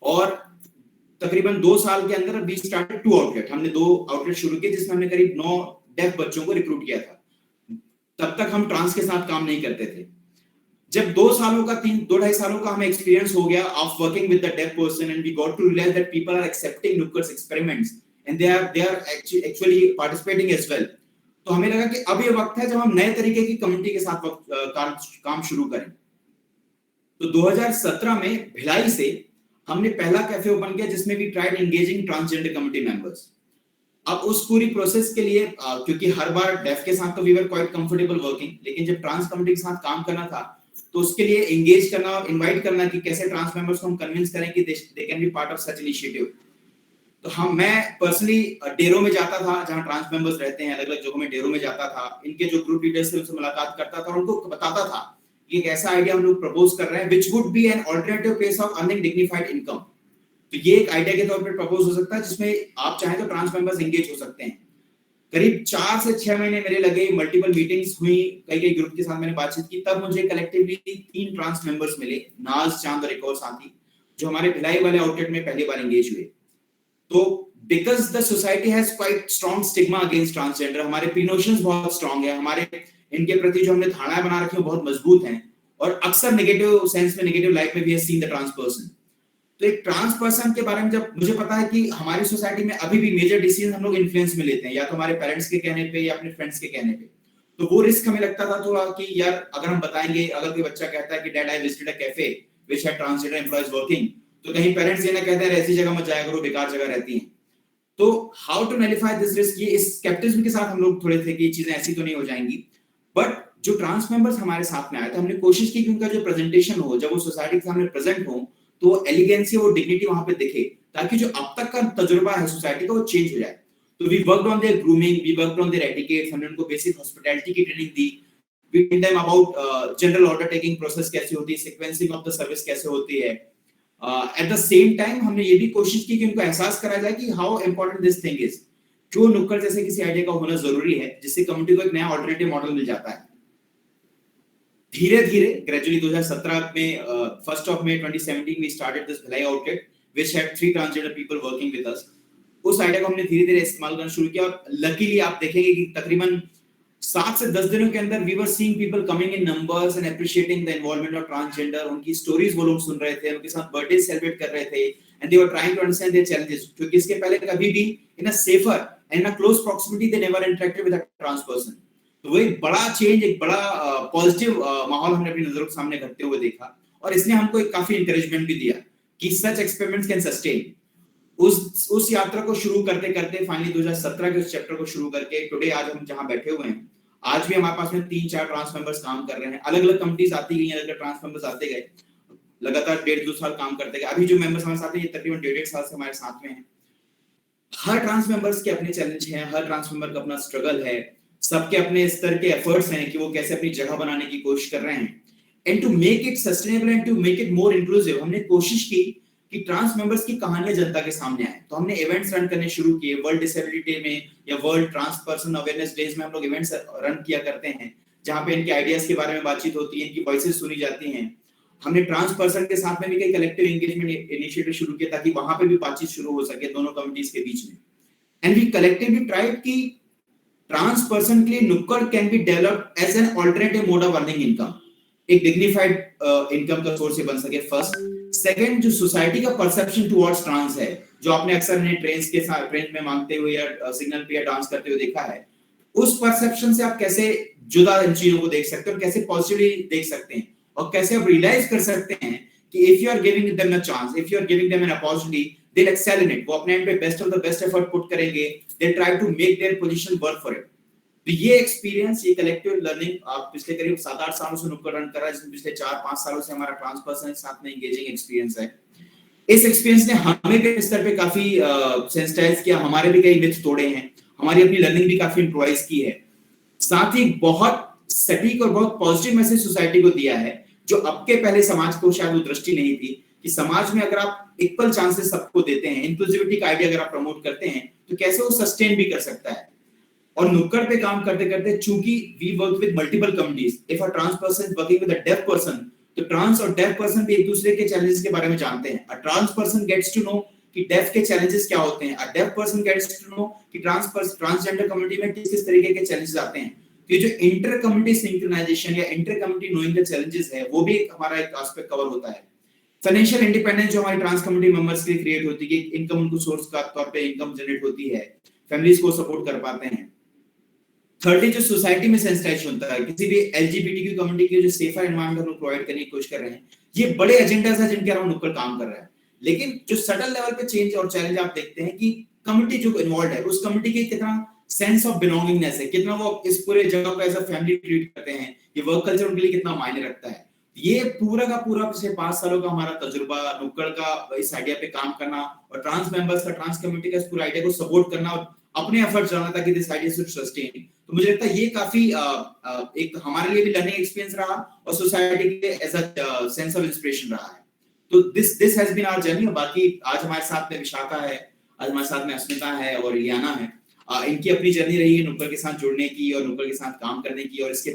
और तकरीबन 2 साल के अंदर वी स्टार्टेड 2 आउटलेट। हमने 2 आउटलेट शुरू किए जिसमें हमने करीब 9 डेफ बच्चों को रिक्रूट किया था। तब तक हम ट्रांस के साथ काम नहीं करते थे। जब 2-2.5 सालों का हमें एक्सपीरियंस हो गया of working with the deaf person, and we got to realise that people are accepting नुक्कड़'s experiments and they are actually participating as well. तो हमें लगा कि अब ये वक्त है जब हम नए तरीके की कम्युनिटी के साथ काम शुरू करें। तो 2017 में भिलाई से हमने पहला कैफे ओपन किया जिसमें भी tried engaging transgender community members. अब उस पूरी प्रोसेस के लिए क्योंकि हर बार डेफ के साथ तो we were quite comfortable working, लेकिन जब ट्रांस कम्युनिटी के साथ काम करना था तो उसके लिए एंगेज करना और इनवाइट करना कि कैसे ट्रांस मेंबर्स को हम कन्विंस करें कि दे can B part of such initiative. तो मैं पर्सनली डेरों में जाता था जहां ट्रांस मेंबर्स रहते हैं, अलग अलग जगहों में डेरों में जाता था, इनके जो ग्रुप लीडर्स थे उनसे मुलाकात करता था और उनको बताता था कि एक ऐसा आइडिया हम लोग प्रपोज कर रहे हैं which would be an alternative place of earning dignified income. तो ये एक आइडिया के तौर पर प्रपोज हो सकता है जिसमें आप चाहें तो ट्रांस मेंबर्स एंगेज हो सकते हैं। करीब 4 से 6 महीने मेरे लगे, मल्टीपल मीटिंग्स हुई, कई ग्रुप के साथ मैंने बातचीत की, तब मुझे कलेक्टिवली 3 ट्रांस मेंबर्स मिले, नाज, चांद और एक और साथी, जो हमारे भिलाई वाले आउटलेट में पहली बार एंगेज हुए। तो because the society has quite strong stigma against transgender, हमारे प्रीनोशंस बहुत स्ट्रॉन्ग है, हमारे इनके प्रति जो हमने धारणाएं बना रखी है बहुत मजबूत हैं, और अक्सर नेगेटिव सेंस में, नेगेटिव लाइट में we have seen the trans person. तो एक ट्रांस पर्सन के बारे में जब मुझे पता है कि हमारी सोसाइटी में अभी भी मेजर डिसीजन हम लोग इन्फ्लुएंस में लेते हैं, या तो हमारे पेरेंट्स के कहने पे या अपने फ्रेंड्स के कहने पे, तो वो रिस्क हमें लगता था थोड़ा कि यार अगर हम बताएंगे, अगर कोई बच्चा कहता है कि dad I visited a cafe which had transgender employees working, तो कहीं पेरेंट्स ये ना कहते हैं ऐसी जगह मत जाया करो, बेकार जगह रहती है। तो how to nullify this risk, ये इस स्केप्टिसिज्म के साथ हम लोग थोड़े थे कि चीजें ऐसी तो नहीं हो जाएंगी, बट जो ट्रांस मेंबर्स हमारे साथ में आए थे, हमने कोशिश की कि उनका जो प्रेजेंटेशन हो, जब वो सोसाइटी के सामने प्रेजेंट हो, तो एलिगेंसी और डिग्निटी वहां पे दिखे, ताकि जो अब तक का तजुर्बा है सोसाइटी का वो चेंज हो जाए। तो we worked on their grooming, we worked on their etiquettes, हमने उनको बेसिक हॉस्पिटैलिटी की ट्रेनिंग दी, we taught them about general order taking process कैसे होती है, सीक्वेंसिंग ऑफ द सर्विस कैसे होती है। एट द सेम टाइम हमने ये भी कोशिश की कि उनको एहसास कराया जाए कि how important this thing is, क्यों नुक्कड़ जैसे किसी आइडिया का होना जरूरी है, जिससे कम्युनिटी को एक नया ऑल्टरनेटिव मॉडल मिल जाता है। धीरे धीरे ग्रेजुअली 2017 में 1st of May 2017 we started this Bhilai outlet which had 3 transgender people working with us। उस आइडिया को हमने धीरे धीरे इस्तेमाल करना शुरू किया, और लकीली आप देखेंगे कि तकरीबन 7 से 10 दिनों के अंदर we were seeing people coming in numbers and appreciating the involvement of transgender। उनकी स्टोरीज वो लोग सुन रहे थे, उनके साथ बर्थडे सेलिब्रेट कर रहे थे, and they were trying to understand their challenges, क्योंकि इसके पहले कभी भी in a safer and in a close proximity they never interacted with a trans person। तो वो एक बड़ा चेंज, एक बड़ा पॉजिटिव माहौल हमने अपनी नजरों के सामने घटते हुए देखा, और इसने हमको एक काफी एनकरेजमेंट भी दिया कि सच एक्सपेरिमेंट्स कैन सस्टेन। उस यात्रा को शुरू करते करते फाइनली 2017 के उस चैप्टर को शुरू करके टुडे आज हम जहां बैठे हुए हैं, आज भी हमारे पास में 3-4 ट्रांस मेंबर्स काम कर रहे हैं। अलग अलग कंपनीज आती गई, अलग अलग ट्रांस मेंबर्स आते गए, लगातार 1.5-2 साल काम करते गए। अभी जो मेंबर्स हमारे साथ हैं ये तकरीबन 1.5 साल से हमारे साथ में हैं। हर ट्रांस मेंबर्स के अपने चैलेंज हैं, हर ट्रांस मेंबर का अपना स्ट्रगल है, सबके अपने स्तर के एफर्ट्स हैं कि वो कैसे अपनी जगह बनाने की कोशिश कर रहे हैं। And to make it sustainable and to make it more inclusive, हमने कोशिश की कि ट्रांस मेंबर्स की कहानियां जनता के सामने आए। तो हमने इवेंट्स रन करने शुरू किए, वर्ल्ड डिसेबिलिटी डे में या world trans person awareness days में हम लोग इवेंट्स रन किया करते हैं, जहां पे इनके आइडियाज के बारे में बातचीत होती है, इनकी वॉइसेस सुनी जाती हैं। हमने ट्रांस पर्सन के साथ में भी कई कलेक्टिव एंगेजमेंट इनिशिएटिव शुरू किए, ताकि वहां पे भी बातचीत शुरू हो सके दोनों कम्युनिटीज के बीच में। एंड वी कलेक्टिवली ट्राइड कि ट्रांस पर्सन के लिए Nukkad can be developed as an alternative mode of earning income, एक डिग्निफाइड इनकम का सोर्स बन सके। फर्स्ट, सेकंड, जो सोसाइटी का परसेप्शन टुवर्ड्स ट्रांस है, जो आपने अक्सर ने ट्रेन में मांगते हुए या सिग्नल पे या डांस करते हुए देखा है, उस परसेप्शन से आप कैसे जुदा इन चीजों को देख सकते हैं और कैसे पॉजिटिवली देख सकते हैं, और कैसे आप रियलाइज कर सकते हैं कि if you are giving them a chance, if you are giving them an opportunity, they will excel in it. वो अपने एंड पे best of the best effort put करेंगे, they try to make their position work for it. तो ये experience, ये collective learning आप पिछले करीब 7-8 सालों से नुक्कड़ रन कर रहा है, जिसमें पिछले 4-5 सालों से हमारा ट्रांस पर्सन के साथ में एंगेजिंग एक्सपीरियंस है। इस एक्सपीरियंस ने हमें भी इस तरह पे काफी सेंसिटाइज किया, हमारे भी कई मिथ तोड़े हैं, हमारी अपनी लर्निंग भी काफी इम्प्रोवाइज की है। साथ ही बहुत सटीक और बहुत पॉजिटिव मैसेज सोसाइटी को दिया है, जो अब के पहले समाज को शायद वो दृष्टि नहीं थी कि समाज में अगर आप इक्वल चांसेस सबको देते हैं, इंक्लूसिविटी का आइडिया अगर आप प्रमोट करते हैं, तो कैसे वो सस्टेन भी कर सकता है। और नुक्कड़ पे काम करते करते, चूंकि we work with multiple communities, if a trans person working with a deaf person, तो ट्रांस और डेफ पर्सन भी एक दूसरे के चैलेंजेस के बारे में जानते हैं। A trans person gets to know कि डेफ के चैलेंजेस क्या होते हैं, a deaf person gets to know कि ट्रांसजेंडर कम्युनिटी में किस किस तरीके के चैलेंजेस आते हैं। तो ये जो इंटर कम्युनिटी सिंक्रोनाइजेशन या inter community knowing the challenges है, वो भी हमारा एक एस्पेक्ट कवर होता है। फाइनेंशियल इंडिपेंडेंस जो हमारी ट्रांस कम्युनिटी मेंबर्स के लिए क्रिएट होती है, कि इनकम उनको सोर्स का तौर पे इनकम जनरेट होती है, फैमिलीज को सपोर्ट कर पाते हैं। थर्डली, जो सोसाइटी में सेंसिटाइजेशन होता है, किसी भी एलजीबीटीक्यू कम्युनिटी के जो सेफर एनवायरनमेंट हम लोग प्रोवाइड करने की कोशिश कर रहे हैं, ये बड़े एजेंडास हैं जिनके अराउंड नुक्कड़ काम कर रहा है। लेकिन जो सटल लेवल पे चेंज और चैलेंज आप देखते हैं कि कम्युनिटी जो इन्वॉल्व है, उस कम्युनिटी के कितना सेंस ऑफ बिलोंगिंगनेस है, कितना वो इस पूरे जगह को एज अ फैमिली ट्रीट करते हैं, ये वर्क कल्चर उनके लिए कितना मायने रखता है। ये पूरा का पूरा पिछले 5 सालों का हमारा तजुर्बा, नुक्कड़ का इस आइडिया पे काम करना और ट्रांस मेंबर्स का, ट्रांस कम्युनिटी का इस पूरे आइडिया को सपोर्ट करना और अपने एफर्ट्स डालना ताकि दिस आइडिया शुड सस्टेन। तो मुझे लगता है ये काफी एक हमारे लिए भी लर्निंग एक्सपीरियंस रहा और सोसाइटी के as a sense of inspiration रहा है। तो this has been our journey. बाकी आज हमारे साथ में विशाखा है, आज हमारे साथ में अस्मिता है और रियाना है। इनकी अपनी जर्नी रही है नुक्कड़ के साथ जुड़ने की और नुक्कड़ के साथ काम करने की, और इसके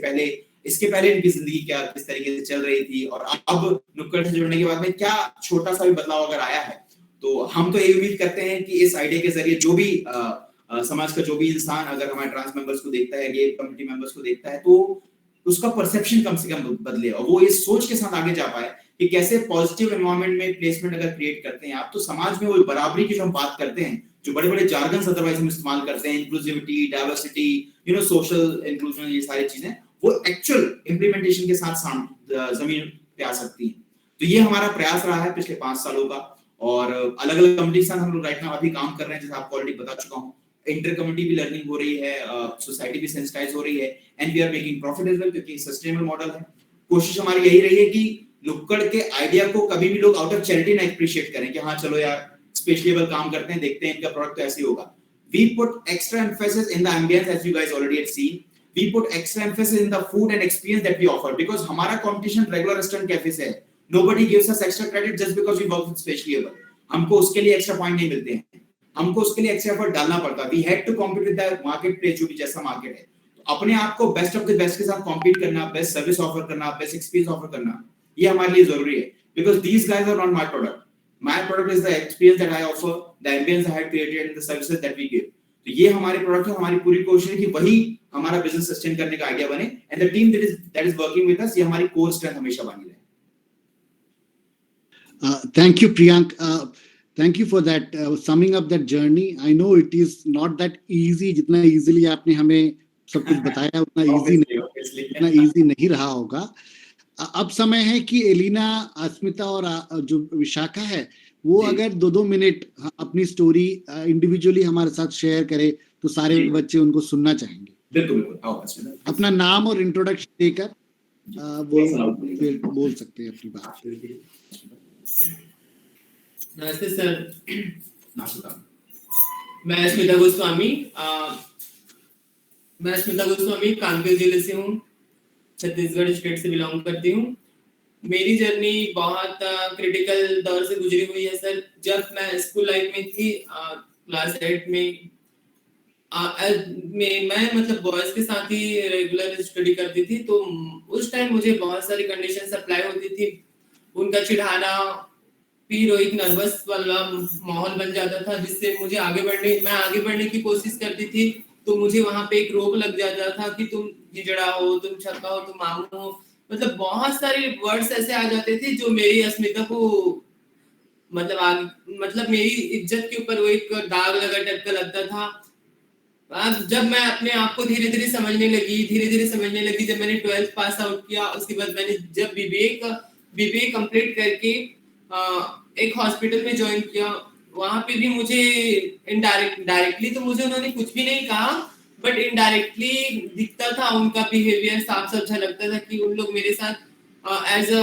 पहले इनकी जिंदगी क्या किस तरीके से चल रही थी, और अब नुक्कड़ से जुड़ने के बाद में क्या छोटा सा भी बदलाव अगर आया है। तो हम तो ये उम्मीद करते हैं कि इस आइडिया के जरिए जो भी समाज का जो भी इंसान अगर हमारे ट्रांस मेंबर्स को देखता है, गे कम्युनिटी मेंबर्स को देखता है, तो उसका परसेप्शन कम से कम बदले और वो इस सोच के साथ आगे जा पाए कि कैसे पॉजिटिव एनवायरनमेंट में प्लेसमेंट अगर क्रिएट करते हैं आप, तो समाज में वो बराबरी की जो हम बात करते हैं, जो बड़े-बड़े जार्गन्स अदरवाइज हम इस्तेमाल करते हैं, इंक्लूसिविटी, डाइवर्सिटी, सोशल इंक्लूजन, ये सारी चीजें वो एक्चुअल इंप्लीमेंटेशन के साथ जमीन पे आ सकती हैं। तो ये हमारा प्रयास रहा है पिछले 5 सालों का, और अलग-अलग कम्युनिटी के साथ हम लोग राइट नाउ अभी काम कर रहे हैं, जैसे आपको ऑलरेडी बता चुका हूं। इंटर कम्युनिटी भी लर्निंग हो रही है, सोसाइटी भी सेंसिटाइज हो रही है, and we are making profit as well, क्योंकि सस्टेनेबल मॉडल है। कोशिश हमारी यही रही है कि नुक्कड़ के आइडिया को कभी भी लोग आउट ऑफ चैरिटी ना अप्रिशिएट करें कि हाँ चलो यार स्पेशलेबल काम करते हैं, देखते हैं इनका प्रोडक्ट तो ऐसे ही होगा। We put extra emphasis in the ambience, as you guys already had seen. We put extra emphasis in the food and experience that we offer, because हमारा competition regular restaurant cafe से है। Nobody gives us extra credit just because we work with specialable. हमको उसके लिए extra point नहीं मिलते हैं, हमको उसके लिए extra effort डालना पड़ता है। We had to compete with the marketplace, जो भी जैसा market है। तो अपने आप को best of the best के साथ compete करना, best service offer करना, best experience offer करना, ये हमारे लिए जरूरी है। Because these guys are not my product. My product is the experience that I offer, the ambience I had created, and the services that we give. तो ये हमारे प्रोडक्ट है, हमारी पूरी कोशिश है कि वही हमारा बिजनेस सस्टेन करने का आइडिया बने, and the team that is working with us, ये हमारी कोर स्ट्रेंथ हमेशा बनी रहे। Thank you, Priyank. Thank you for that summing up that journey. I know it is not that easy. जितना easily आपने हमें सब कुछ बताया उतना easy नहीं रहा होगा। अब समय है कि एलिना, अस्मिता और जो विशाखा है वो अगर 2-2 मिनट अपनी स्टोरी इंडिविजुअली हमारे साथ शेयर करे तो सारे बच्चे उनको सुनना चाहेंगे। बिल्कुल, आओ अस्मिता। अपना नाम और इंट्रोडक्शन देकर वो फिर बोल सकते हैं अपनी बात। नमस्ते सर, मैं अस्मिता गोस्वामी कानपुर जिले से हूँ, छत्तीसगढ़ स्टेट से बिलोंग करती हूँ। मेरी जर्नी बहुत क्रिटिकल दौर से गुजरी हुई है सर। जब मैं स्कूल लाइफ में थी, क्लास 8 में मैं मतलब बॉयज के साथ ही रेगुलर स्टडी करती थी, तो उस टाइम मुझे बहुत सारी कंडीशन अप्लाई होती थी। उनका चिढ़ाना, फिर एक नर्वस वाला माहौल बन जाता था, जिससे मैं आगे बढ़ने की कोशिश करती थी, तो मुझे वहां पे एक रोक लग जाता था कि तुम हिजड़ा हो, तुम छक्का हो, तुम मामू हो, मतलब बहुत सारे वर्ड्स ऐसे आ जाते थे जो मेरी अस्मिता को मतलब मेरी इज्जत के ऊपर वो एक दाग लगा लगता था। जब मैं अपने आप को धीरे धीरे समझने लगी, जब मैंने 12th पास आउट किया, उसके बाद मैंने जब बीबीए कंप्लीट करके एक हॉस्पिटल में ज्वाइन किया, वहां पे भी मुझे डायरेक्टली तो मुझे उन्होंने कुछ भी नहीं कहा, बट इनडायरेक्टली दिखता था उनका बिहेवियर, साफ झलकता था कि उन लोग मेरे साथ एज अ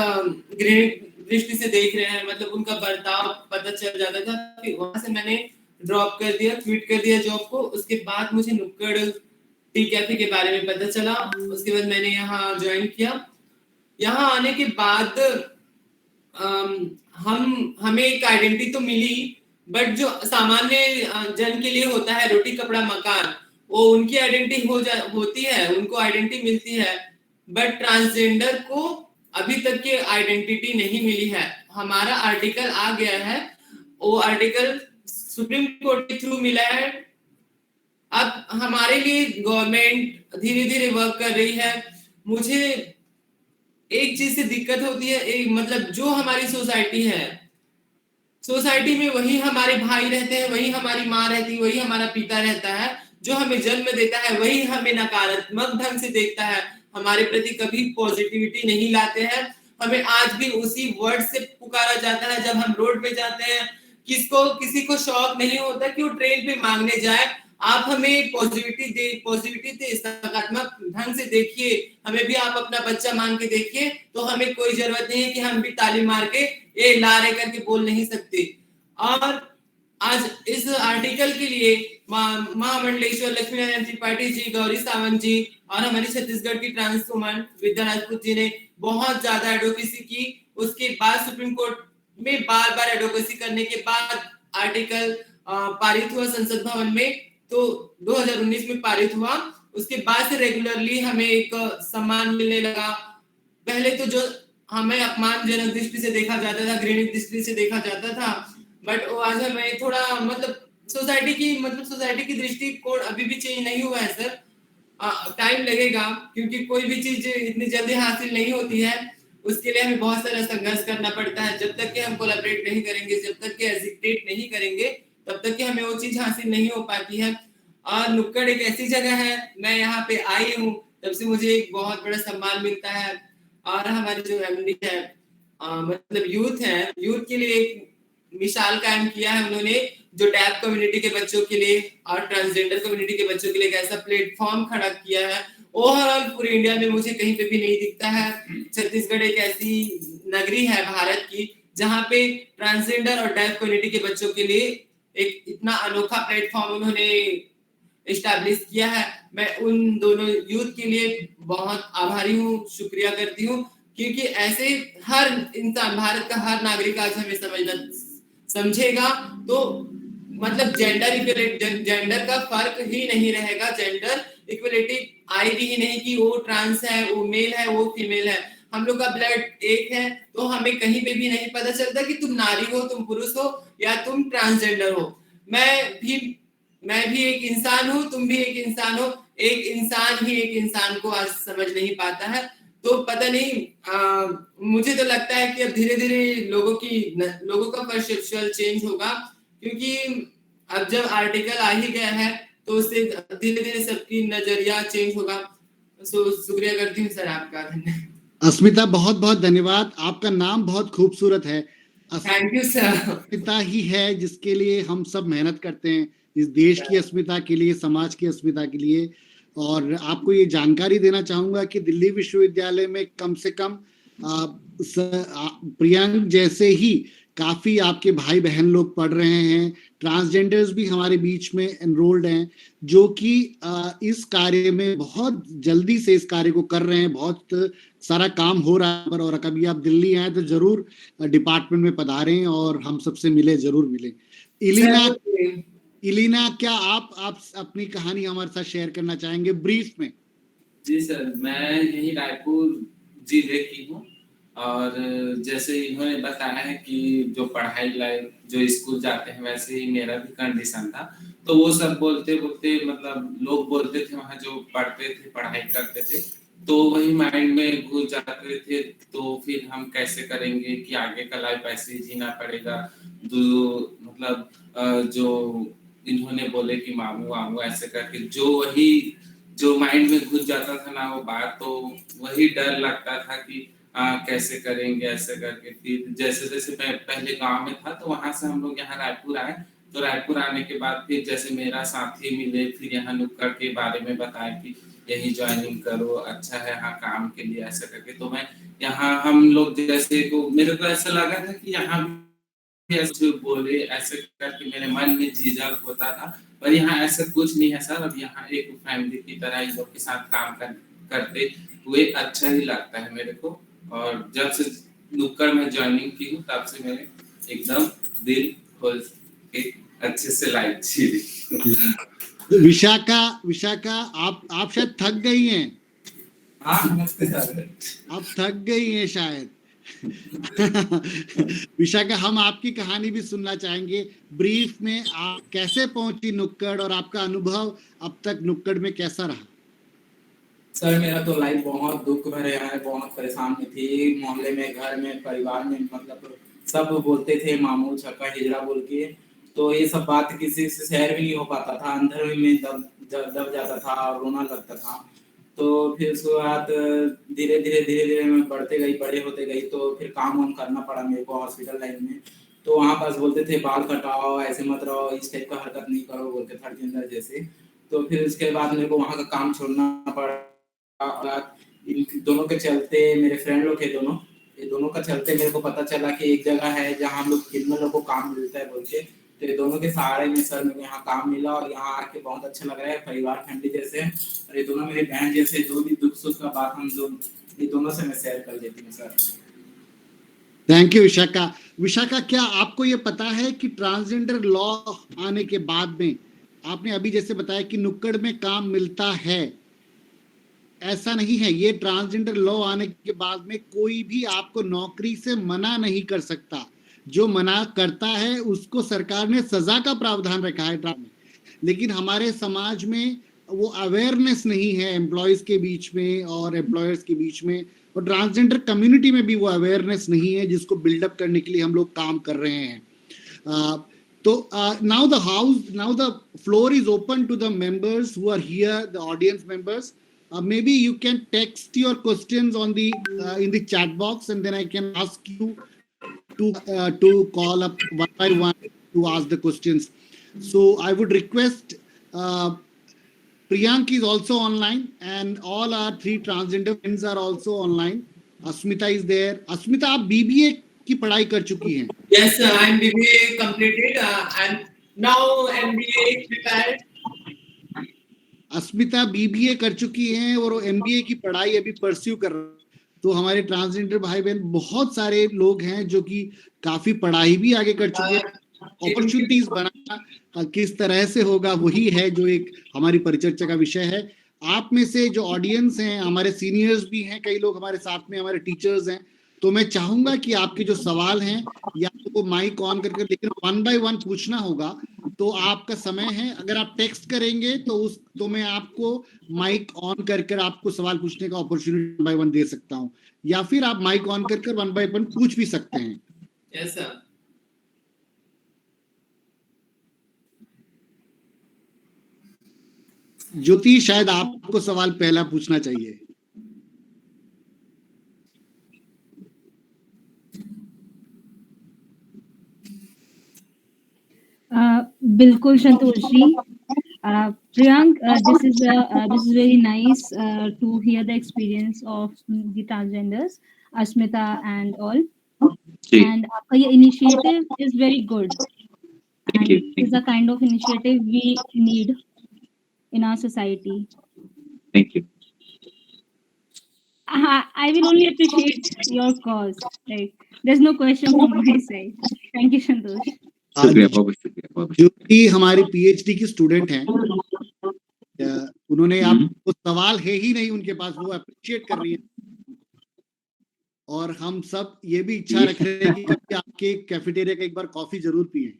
ग्रेड दृष्टि से देख रहे हैं, मतलब उनका बर्ताव पता चल जाता था। फिर वहां से मैंने ड्रॉप कर दिया, क्विट कर दिया जॉब को। उसके बाद मुझे नुक्कड़ टी कैफे के बारे में पता चला, उसके बाद मैंने यहाँ ज्वाइन किया। यहाँ आने के बाद हमें एक आइडेंटिटी तो मिली, बट जो सामान्य जन के लिए होता है रोटी कपड़ा मकान, वो उनकी आइडेंटिटी होती है, उनको आइडेंटिटी मिलती है, बट ट्रांसजेंडर को अभी तक की आइडेंटिटी नहीं मिली है। हमारा आर्टिकल आ गया है, वो आर्टिकल सुप्रीम कोर्ट के थ्रू मिला है। अब हमारे लिए गवर्नमेंट धीरे धीरे वर्क कर रही है। मुझे एक चीज से दिक्कत होती है, मतलब जो हमारी सोसाइटी है, सोसाइटी में वही हमारे भाई रहते हैं, वही हमारी माँ रहती है, वही हमारा पिता रहता है, जो हमें जन्म देता है वही हमें नकारात्मक ढंग से देखता है, हमारे प्रति कभी पॉजिटिविटी नहीं लाते हैं। हमें आज भी उसी वर्ड से पुकारा जाता है जब हम रोड पे जाते हैं। किसी को शौक नहीं होता कि वो ट्रेन पे मांगने जाए, आप हमें पॉजिटिविटी दे, सकारात्मक ढंग से देखिए, हमें भी आप अपना बच्चा मान के देखिए, तो हमें कोई जरूरत नहीं है कि हम भी ताली मार के ये लारे करके बोल नहीं सकते। और आज इस आर्टिकल के लिए महामंडलेश्वर लक्ष्मी नारायण त्रिपाठी जी, गौरी सावंत जी और हमारी छत्तीसगढ़ की ट्रांस वुमन विद्या राजपूत जी ने बहुत ज्यादा एडवोकेसी की। उसके बाद सुप्रीम कोर्ट में बार एडवोकेसी करने के बाद आर्टिकल पारित हुआ संसद भवन में, तो 2019 में पारित हुआ। उसके बाद से रेगुलरली हमें एक सम्मान मिलने लगा। पहले तो जो हमें अपमानजनक दृष्टि से देखा जाता था, घृणित दृष्टि से देखा जाता था, बट वो आज हमें थोड़ा मतलब सोसाइटी की दृष्टिकोण अभी भी चेंज नहीं हुआ है सर। टाइम लगेगा, क्योंकि कोई भी चीज इतनी जल्दी हासिल नहीं होती है, उसके लिए हमें बहुत सारा संघर्ष करना पड़ता है। जब तक कि हम कोलैबोरेट नहीं करेंगे, जब तक कि हेजिटेट नहीं करेंगे, तब तक कि हमें वो चीज हासिल नहीं हो पाती है। और नुक्कड़ एक ऐसी जगह है, मैं यहाँ पे आई हूँ तब से मुझे एक बहुत बड़ा सम्मान मिलता है। और हमारे जो एमडी है, मतलब यूथ है, यूथ के लिए मिसाल कायम किया है उन्होंने, जो डैप कम्युनिटी के बच्चों के लिए और ट्रांसजेंडर कम्युनिटी के बच्चों के लिए एक ऐसा प्लेटफॉर्म खड़ा किया है, ओवरऑल पूरे इंडिया में मुझे कहीं पे भी नहीं दिखता है। छत्तीसगढ़ एक ऐसी नगरी है भारत की जहाँ पे ट्रांसजेंडर और डैप कम्युनिटी के बच्चों के लिए एक इतना अनोखा प्लेटफॉर्म उन्होंने एस्टैब्लिश किया है। मैं उन दोनों यूथ के लिए बहुत आभारी हूँ, शुक्रिया करती हूँ, क्योंकि ऐसे हर इंसान, भारत का हर नागरिक आज हमें समझेगा तो मतलब जेंडर का फर्क ही नहीं रहेगा, जेंडर इक्वलिटी आएगी ही नहीं कि वो ट्रांस है, वो मेल है, वो फीमेल है। हम लोग का ब्लड एक है, तो हमें कहीं पे भी नहीं पता चलता कि तुम नारी हो, तुम पुरुष हो या तुम ट्रांसजेंडर हो। मैं भी एक इंसान हूँ, तुम भी एक इंसान हो। एक इंसान ही एक इंसान को आज समझ नहीं पाता है, तो पता नहीं, मुझे तो लगता है कि अब धीरे धीरे लोगों का परसेप्शन चेंज होगा, क्योंकि अब जब आर्टिकल आ ही गया है तो उससे धीरे धीरे सबकी नजरिया चेंज होगा। तो शुक्रिया करती हूँ सर आपका, धन्यवाद। अस्मिता, बहुत बहुत धन्यवाद। आपका नाम बहुत खूबसूरत है। Thank you sir. अस्मिता ही है जिसके लिए हम सब मेहनत करते हैं, इस देश की अस्मिता के लिए, समाज की अस्मिता के लिए। और आपको ये जानकारी देना चाहूंगा कि दिल्ली विश्वविद्यालय में कम से कम प्रियंक जैसे ही काफी आपके भाई बहन लोग पढ़ रहे हैं। ट्रांसजेंडर्स भी हमारे बीच में एनरोल्ड हैं, जो कि इस कार्य में बहुत जल्दी से इस कार्य को कर रहे हैं। बहुत सारा काम हो रहा है। और कभी आप दिल्ली आए तो जरूर डिपार्टमेंट में पधारें और हम सबसे जरूर मिलें। इलिना, क्या आप अपनी कहानी हमारे साथ शेयर करना चाहेंगे ब्रीफ में? जी सर, मैं यही रायपुर जिले की हूँ, और जैसे इन्होंने बताया है कि जो पढ़ाई लायक जो स्कूल जाते हैं, वैसे ही मेरा भी कंडीशन था। तो वो सब बोलते मतलब लोग बोलते थे, वहाँ जो पढ़ते थे, पढ़ाई करते थे, तो वही माइंड में घुस जाते थे। तो फिर हम कैसे करेंगे कि आगे का लाइफ ऐसे ही जीना पड़ेगा। मतलब जो इन्होंने बोले कि मामू ऐसे करके, जो माइंड में घुस जाता था ना वो बात, तो वही डर लगता था कि कैसे करेंगे ऐसे करके। फिर जैसे जैसे मैं पहले गांव में था, तो वहां से हम लोग यहाँ रायपुर आए। तो रायपुर आने के बाद फिर जैसे मेरा साथी मिले, फिर यहाँ नुक्कड़ के बारे में बताया कि यही ज्वाइनिंग करो, अच्छा है यहाँ काम के लिए, ऐसा करके। तो मैं यहाँ हम लोग जैसे को मेरे को ऐसा लगा था कि यहाँ ऐसे बोले, ऐसे करके मेरे मन में झिझक होता था। पर यहाँ ऐसा कुछ नहीं है सर। अब यहाँ एक फैमिली की तरह इन लोग के साथ काम करते हुए अच्छा ही लगता है मेरे को। और जब से नुक्कड़ में ज्वाइनिंग की हूँ, तब से मैंने एकदम दिल खोल के अच्छे से लाइफ जी ली। विशाखा, आप शायद थक गई हैं। हाँ, नमस्ते सर। आप थक गई हैं शायद। विशाखा, हम आपकी कहानी भी सुनना चाहेंगे। ब्रीफ में आप कैसे पहुंची नुक्कड़ और आपका अनुभव अब तक नुक्कड़ में कैसा रहा? सर, मेरा तो लाइफ बहुत दुख भरे है, बहुत परेशान में थी। मोहल्ले में, घर में, परिवार में, मतलब सब बोलते थे मामू छक्का हिजड़ा बोल के। तो ये सब बात किसी से शेयर भी नहीं हो पाता था, अंदर में दब जाता था और रोना लगता था। तो फिर उसके बाद धीरे धीरे मैं बड़े होते गई। तो फिर काम वाम करना पड़ा मेरे को हॉस्पिटल लाइन में। तो वहाँ पास बोलते थे बाल कटाओ, ऐसे मत रहो, इस टाइप का हरकत नहीं करो बोलते, थर्ड जेंडर जैसे। तो फिर उसके बाद मेरे को वहाँ का काम छोड़ना पड़ा। इन दोनों के चलते, मेरे फ्रेंड लोग थे दोनों, ये दोनों का चलते मेरे को पता चला कि एक जगह है जहाँ हम लोग कितने लोगों को काम मिलता है बोल के। तो ये दोनों के सहारे में सर मेरे को यहाँ काम मिला, और यहाँ आके बहुत अच्छा लग रहा है। परिवार फैमिली जैसे, और ये दोनों मेरी बहन जैसे, जो भी दुख सुख का बात हम जो ये दोनों से मैं शेयर कर देती हूँ सर। थैंक यू विशाखा, क्या आपको ये पता है कि ट्रांसजेंडर लॉ आने के बाद में, आपने अभी जैसे बताया कि नुक्कड़ में काम मिलता है, ऐसा नहीं है। ये ट्रांसजेंडर लॉ आने के बाद में कोई भी आपको नौकरी से मना नहीं कर सकता। जो मना करता है उसको सरकार ने सजा का प्रावधान रखा है। लेकिन हमारे समाज में वो अवेयरनेस नहीं है एम्प्लॉयज के बीच में और एम्प्लॉयर्स के बीच में, और ट्रांसजेंडर कम्युनिटी में भी वो अवेयरनेस नहीं है, जिसको बिल्डअप करने के लिए हम लोग काम कर रहे हैं। तो now the floor is open to the members who are here, the audience members. Maybe you can text your questions on the in the chat box, and then I can ask you to call up one by one to ask the questions. So I would request Priyank is also online, and all our three transgender friends are also online. Asmita is there. Asmita, आप BBA की पढ़ाई कर चुकी हैं? Yes, sir. I'm BBA completed and now MBA prepared. Asmita BBA कर चुकी हैं और वो MBA की पढ़ाई अभी परस्यू कर रहे हैं. तो हमारे ट्रांसजेंडर भाई बहन बहुत सारे लोग हैं जो कि काफी पढ़ाई भी आगे कर चुके हैं. अपॉर्चुनिटीज बनाना किस तरह से होगा वही है जो एक हमारी परिचर्चा का विषय है. आप में से जो ऑडियंस हैं, हमारे सीनियर्स भी हैं, कई लोग हमारे साथ में हमारे टीचर्स हैं, तो मैं चाहूंगा कि आपके जो सवाल हैं या तो माइक ऑन करके, लेकिन वन बाय वन पूछना होगा. तो आपका समय है. अगर आप टेक्स्ट करेंगे तो मैं आपको माइक ऑन कर आपको सवाल पूछने का अपॉर्चुनिटी वन बाय वन दे सकता हूं, या फिर आप माइक ऑन कर वन बाय वन पूछ भी सकते हैं. Yes, sir. ज्योति, शायद आपको सवाल पहला पूछना चाहिए. बिल्कुल Santosh ji. Priyank, this is very nice to hear the experience of the transgenders, Asmita and all. And आपका ये initiative is very good. And it is a kind of initiative we need in our society. Thank you. I will only appreciate your cause. Like, there's no question from my side. Thank you, Santosh. शुक्रिया, बहुत शुक्रिया. ज्योति हमारी PhD की student हैं. उन्होंने आपको सवाल है ही नहीं उनके पास, वो अप्रिशिएट कर रही है. और हम सब ये भी इच्छा रख रहे हैं कि कभी आपके कैफेटेरिया का एक बार कॉफी जरूर पिए.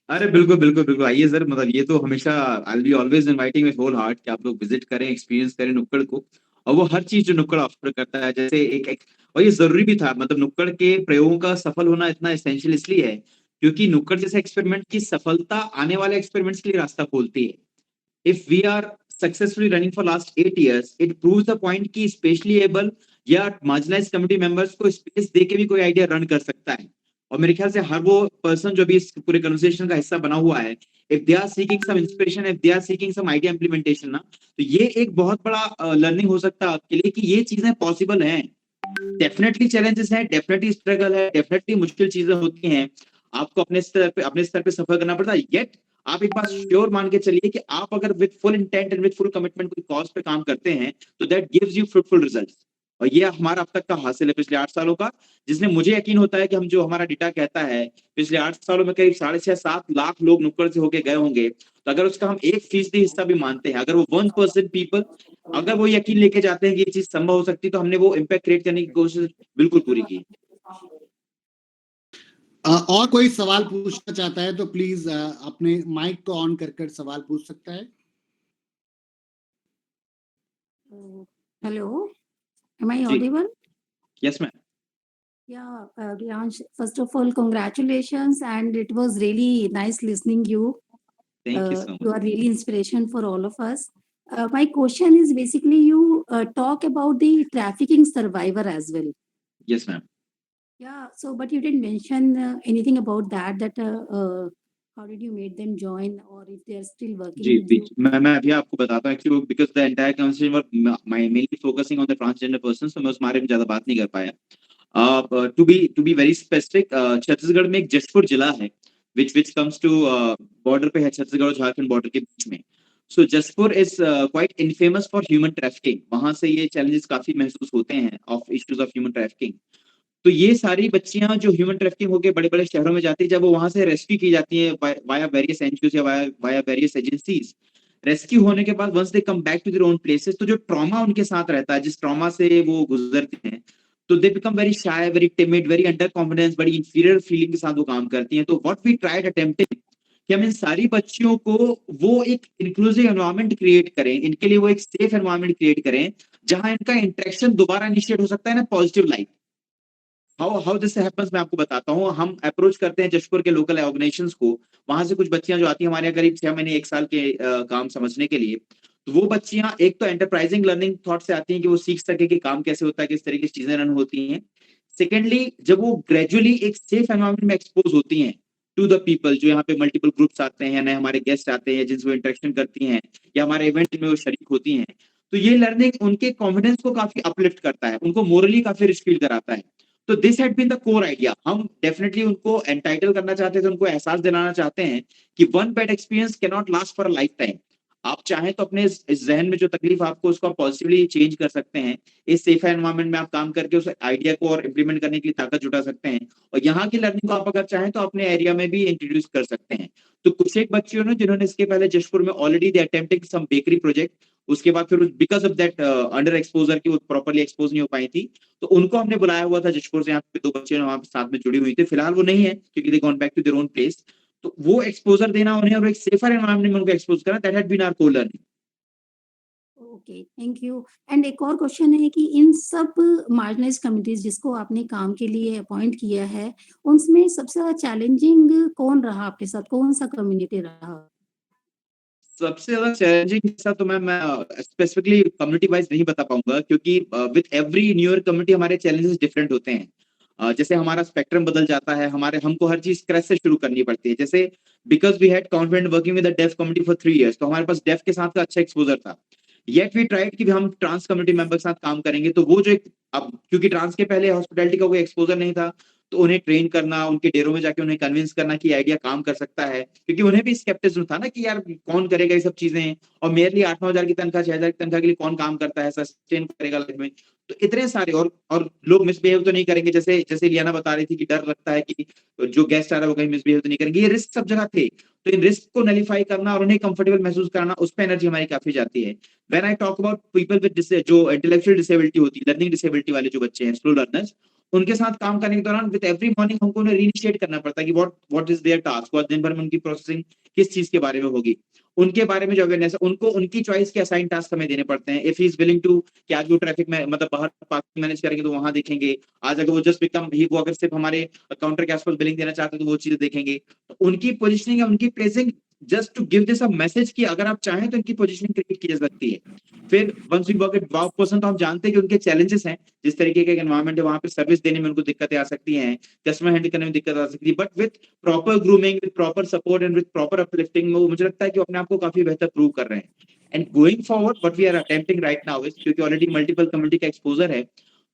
अरे बिल्कुल बिल्कुल बिल्कुल, आइए सर. मतलब ये तो हमेशा I will be always inviting with whole heart कि आप लोग विजिट करें, एक्सपीरियंस करें नुक्कड़ को. और वो हर चीज जो नुक्कड़ ऑफर करता है, जैसे एक और ये जरूरी भी था. मतलब नुक्कड़ के प्रयोगों का सफल होना इतना एसेंशियल इसलिए है क्योंकि नुक्कड़ जैसे एक्सपेरिमेंट की सफलता आने वाले एक्सपेरिमेंट्स के लिए रास्ता खोलती है. If we are successfully running for last 8 years, it proves the point कि स्पेशली एबल या मार्जिनलाइज्ड कम्युनिटी मेंबर्स को स्पेस देके भी कोई आइडिया रन कर सकता है. और मेरे ख्याल से हर वो पर्सन जो भी इस पूरे कन्वर्सेशन का हिस्सा बना हुआ है, if they are seeking some inspiration, if they are seeking some idea implementation ना, तो ये एक बहुत बड़ा लर्निंग हो सकता है आपके लिए कि ये चीजें पॉसिबल हैं. डेफिनेटली चैलेंजेस हैं, डेफिनेटली स्ट्रगल है, डेफिनेटली मुश्किल चीजें होती हैं. आपको अपने स्तर पे सफर करना पड़ता है. येट आप एक बात श्योर मान के चलिए कि आप अगर with full intent and with full commitment कोई कॉज पे काम करते हैं तो that gives you fruitful results. और ये हमारा अब तक का हासिल है पिछले 8 सालों का, जिसमें मुझे यकीन होता है कि हम जो हमारा डेटा कहता है पिछले 8 सालों में करीब 6.5-7 लाख लोग नुक्कड़ से होके गए होंगे. तो अगर उसका हम 1% हिस्सा भी मानते हैं, अगर वो 1% पीपल अगर वो यकीन लेके जाते हैं कि ये चीज संभव हो सकती है, तो हमने वो इम्पैक्ट क्रिएट करने की कोशिश बिल्कुल पूरी की. और कोई सवाल पूछना चाहता है तो प्लीज अपने माइक को ऑन कर सवाल पूछ सकता है. Hello, am I audible? Yes, ma'am. Yeah, Riyansh, first of all, congratulations, and it was really nice listening you. Thank you so much. You are really inspiration for all of us. My question is basically you talk about the trafficking survivor as well. Yes, ma'am. Yeah, so but you didn't mention anything about that. How did you make them join, or if they are still working? जी, मैं अभी आपको बताता हूँ actually because the entire conversation was mainly focusing on the transgender persons, तो मैं उस बारे में ज्यादा बात नहीं कर पाया. To be very specific, Chhattisgarh में एक जशपुर जिला है which comes to बॉर्डर पे है, छत्तीसगढ़ और झारखंड बॉर्डर के बीच में. So Jashpur is quite infamous for human trafficking. वहां से ये चैलेंजेस काफी महसूस होते हैं of issues of human trafficking. तो ये सारी बच्चियां जो ह्यूमन ट्रैफिकिंग होकर बड़े बड़े शहरों में जाती है, जब वो वहां से रेस्क्यू की जाती है वाया वेरियस एनजीओस या वाया वेरियस एजेंसीज, रेस्क्यू होने के बाद once they come back to their own places, तो जो ट्रॉमा उनके साथ रहता है, जिस ट्रॉमा से वो गुजरते हैं, तो they become very shy, very timid, very under confidence, बड़ी इंफीरियर फीलिंग के साथ वो काम करती हैं. तो व्हाट वी ट्राइड अटेम्प्टिंग कि हम इन सारी बच्चियों को वो एक इंक्लूसिव एनवायरनमेंट क्रिएट करें, इनके लिए वो एक सेफ एनवायरनमेंट क्रिएट करें जहां इनका इंटरेक्शन दोबारा इनिशिएट हो सकता है ना positive light. How this happens मैं आपको बताता हूँ. हम अप्रोच करते हैं जशपुर के लोकल ऑर्गेनाइजेशंस को. वहां से कुछ बच्चियां जो आती हैं हमारे यहाँ करीब 6 महीने 1 साल के काम समझने के लिए, तो वो बच्चियां एक तो एंटरप्राइजिंग लर्निंग थॉट से आती हैं कि वो सीख सके कि काम कैसे होता है, किस तरीके से चीजें रन होती हैं. सेकेंडली जब वो ग्रेजुअली एक सेफ एनवायरनमेंट में एक्सपोज होती हैं टू द पीपल, जो यहाँ पे मल्टीपल ग्रुप्स आते हैं, नए हमारे गेस्ट आते हैं जिनसे वो इंटरेक्शन करती हैं या हमारे इवेंट में वो शरीक होती हैं, तो ये लर्निंग उनके कॉन्फिडेंस को काफी अपलिफ्ट करता है, उनको मोरली काफी रिच फील कराता है। तो this had been the core idea. हम डेफिनेटली उनको एंटाइटल करना चाहते हैं, तो उनको एहसास दिलाना चाहते हैं कि one bad experience can not last for a life time. आप चाहें तो अपने इस जहन में जो तकलीफ आपको उसको पॉजिटिवली चेंज कर सकते हैं, इस सेफ एनवायरनमेंट में आप काम करके उस आइडिया को और इम्प्लीमेंट करने के लिए ताकत जुटा सकते हैं, और यहाँ की लर्निंग को आप अगर चाहें तो अपने एरिया में भी इंट्रोड्यूस कर सकते हैं। तो कुछ एक बच्चियों ने जिन्होंने इसके पहले जशपुर में ऑलरेडी दे अटेम्प्टिंग सम बेकरी प्रोजेक्ट, उसके बाद फिर because of that under exposure की वो प्रॉपर्ली एक्सपोज नहीं हो पाई थी, तो उनको हमने बुलाया हुआ था जशपुर से। यहाँ पे 2 बच्चे वहां पे साथ में जुड़ी हुई थी, फिलहाल वो नहीं है क्योंकि they gone back to their own place. तो वो एक्सपोजर देना उन्हें और एक सेफर एनवायरनमेंट में उनको एक्सपोज करना, that had been our core learning. Okay, thank you. And एक और क्वेश्चन है कि इन सब मार्जिनलाइज्ड कम्युनिटीज जिसको आपने काम के लिए अपॉइंट किया है, उनमें सबसे ज्यादा चैलेंजिंग कौन रहा आपके साथ, कौन सा कम्युनिटी रहा? सबसे ज्यादा चैलेंजिंग ऐसा तो मैं स्पेसिफिकली कम्युनिटी वाइज नहीं बता पाऊंगा, क्योंकि with every new year community हमारे चैलेंजेस डिफरेंट होते हैं। जैसे हमारा स्पेक्ट्रम बदल जाता है, हमको हर चीज स्क्रैच से शुरू करनी पड़ती है। जैसे because we had confident working with the deaf community for 3 years, तो हमारे पास डेफ के साथ का अच्छा एक्सपोजर था। येट वी ट्राइड कि हम ट्रांस कम्युनिटी मेंबर के साथ काम करेंगे, तो वो जो एक, अब क्योंकि ट्रांस के पहले हॉस्पिटैलिटी का कोई एक्सपोजर नहीं था, तो उन्हें ट्रेन करना, उनके डेरों में जाके उन्हें कन्विंस करना कि आइडिया काम कर सकता है, क्योंकि उन्हें भी स्केप्टिज्म था ना कि यार कौन करेगा ये सब चीजें, और मेरे लिए 8-9 हजार की तनख्वाह, 6 हजार की तनख्वाह के लिए कौन काम करता है, सस्टेन करेगा लाइफ में। तो इतने सारे और लोग मिसबिहेव तो नहीं करेंगे, जैसे लियाना बता रही थी कि डर लगता है कि जो गेस्ट आ रहा है वो कहीं मिसबिहेव तो नहीं करेंगे, ये रिस्क सब जगह थे। तो इन रिस्क को नलीफाई करना और उन्हें कंफर्टेबल महसूस कराना, उस पर एनर्जी हमारी काफी जाती है। When I talk about people with जो इंटेलेक्चुअल डिसेबिलिटी होती है, लर्निंग डिसेबिलिटी वाले जो बच्चे हैं, स्लो लर्नर्स, उनके साथ काम करने के दौरान विद एवरी मॉर्निंग हमको उन्हें रीइनिशिएट करना पड़ता है कि व्हाट इज देयर टास्क, और दिन भर में उनकी प्रोसेसिंग किस चीज के बारे में होगी, उनके बारे में जो अवेयरनेस है, उनको उनकी चॉइस के असाइन टास्क हमें देने पड़ते हैं। If he is willing to कि आज वो ट्रैफिक में मतलब बाहर पार्किंग मैनेज करेंगे तो वहां देखेंगे, आज अगर वो जस्ट बिकम ही वो अगर सिर्फ हमारे काउंटर के आसपास बिलिंग देना चाहते हैं तो वो चीजें देखेंगे। तो उनकी पोजिशनिंग है, उनकी placing, just to give this a message कि अगर आप चाहें तो इनकी पोजीशनिंग क्रिएट की जा सकती है। फिर once we work with wow person, तो हम जानते हैं कि उनके चैलेंजेस हैं, जिस तरीके का एनवायरनमेंट है वहां पे सर्विस देने में उनको दिक्कतें आ सकती हैं, कस्टमर हैंडल करने में दिक्कत आ सकती है, but with proper grooming, with proper support and with proper uplifting, मुझे लगता है कि अपने आप को काफी बेहतर प्रूव कर रहे हैं। And going forward what we are attempting right now is, क्योंकि ऑलरेडी मल्टीपल कम्युनिटी का एक्सपोजर है,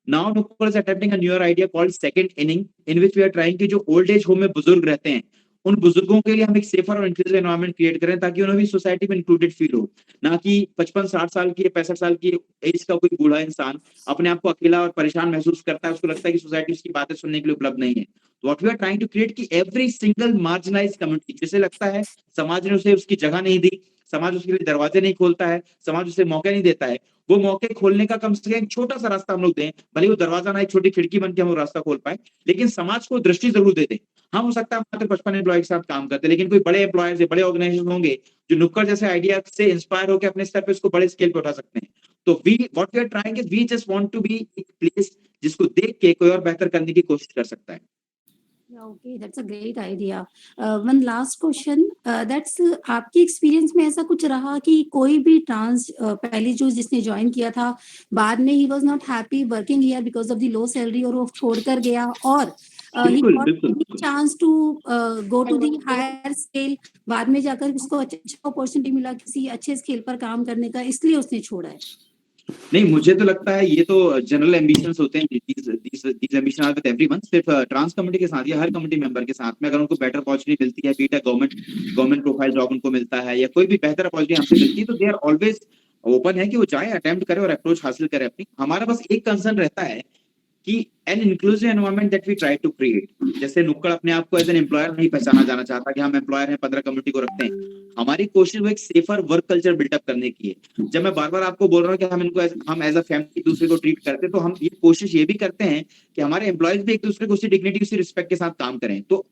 now Nukkad is attempting a newer idea called second inning, in which we are trying कि जो ओल्ड एज होम में बुजुर्ग रहते हैं, उन बुजुर्गों के लिए हम एक सेफर और इंक्लूसिव एनवायरनमेंट क्रिएट करें, ताकि उन्हें भी सोसाइटी में इंक्लूडेड फील हो, ना कि 55-60 साल की 65 साल की एज का कोई बूढ़ा इंसान अपने आप को अकेला और परेशान महसूस करता है, उसको लगता है कि सोसाइटी उसकी बातें सुनने के लिए उपलब्ध नहीं है। तो what we are trying to create कि एवरी सिंगल मार्जिनलाइज्ड कम्युनिटी, जिसे लगता है समाज ने उसे उसकी जगह नहीं दी, समाज उसके लिए दरवाजे नहीं खोलता है, समाज उसे मौके नहीं देता है, वो मौके खोलने का कम से कम एक छोटा सा रास्ता हम लोग दें, भले वो दरवाजा ना एक छोटी खिड़की बन के हम वो रास्ता खोल पाए, लेकिन समाज को दृष्टि जरूर दे दें। हम हो सकता है मात्र 55 एम्प्लॉय के साथ काम करते हैं, लेकिन कोई बड़े एम्प्लॉयर्स, बड़े ऑर्गेनाइजेशन होंगे जो नुक्कड़ जैसे आइडिया से इंस्पायर होकर अपने स्तर पे उसको बड़े स्केल पे उठा सकते हैं। तो what we are trying is we just want to be एक प्लेस जिसको देख के कोई और बेहतर करने की कोशिश कर सकता है। Okay, that's a great idea. One last question. That's आपके एक्सपीरियंस में ऐसा कुछ रहा कि कोई भी ट्रांस पहले जो जिसने ज्वाइन किया था, बाद में he was not happy working here because of the low salary, और वो छोड़कर गया, और he got chance to go to the higher scale, बाद में जाकर उसको अच्छा अपॉर्चुनिटी मिला किसी अच्छे स्केल पर काम करने का, इसलिए उसने छोड़ा है? नहीं, मुझे तो लगता है ये तो जनरल एम्बिशंस होते हैं, these ambitions are with everyone, सिर्फ ट्रांस कम्युनिटी के साथ या हर कम्युनिटी मेंबर के साथ में अगर उनको बेटर अपॉर्चुनिटी मिलती है, बीटा गवर्नमेंट प्रोफाइल जॉब उनको मिलता है या कोई भी बेहतर अपॉर्चुनिटी हमसे मिलती है, तो दे आर ऑलवेज ओपन है कि वो जाए, अटेम्प्ट करे और अप्रोच हासिल करे अपनी। हमारा बस एक कंसर्न रहता है कि an inclusive environment that we try to create, जैसे नुक्कड़ अपने आप को एज एन एम्प्लॉयर नहीं पहचाना जाना चाहता कि हम एम्प्लॉयर हैं, 15 कम्युनिटी को रखते हैं। हमारी कोशिश वो एक सेफर वर्क कल्चर बिल्डअप करने की है। जब मैं बार बार आपको बोल रहा हूँ कि हम एज अ फैमिली दूसरे को ट्रीट करते हैं, तो हम ये कोशिश ये भी करते हैं कि हमारे एम्प्लॉयज भी एक दूसरे को उसी डिग्निटी, उसी रिस्पेक्ट के साथ काम करें। तो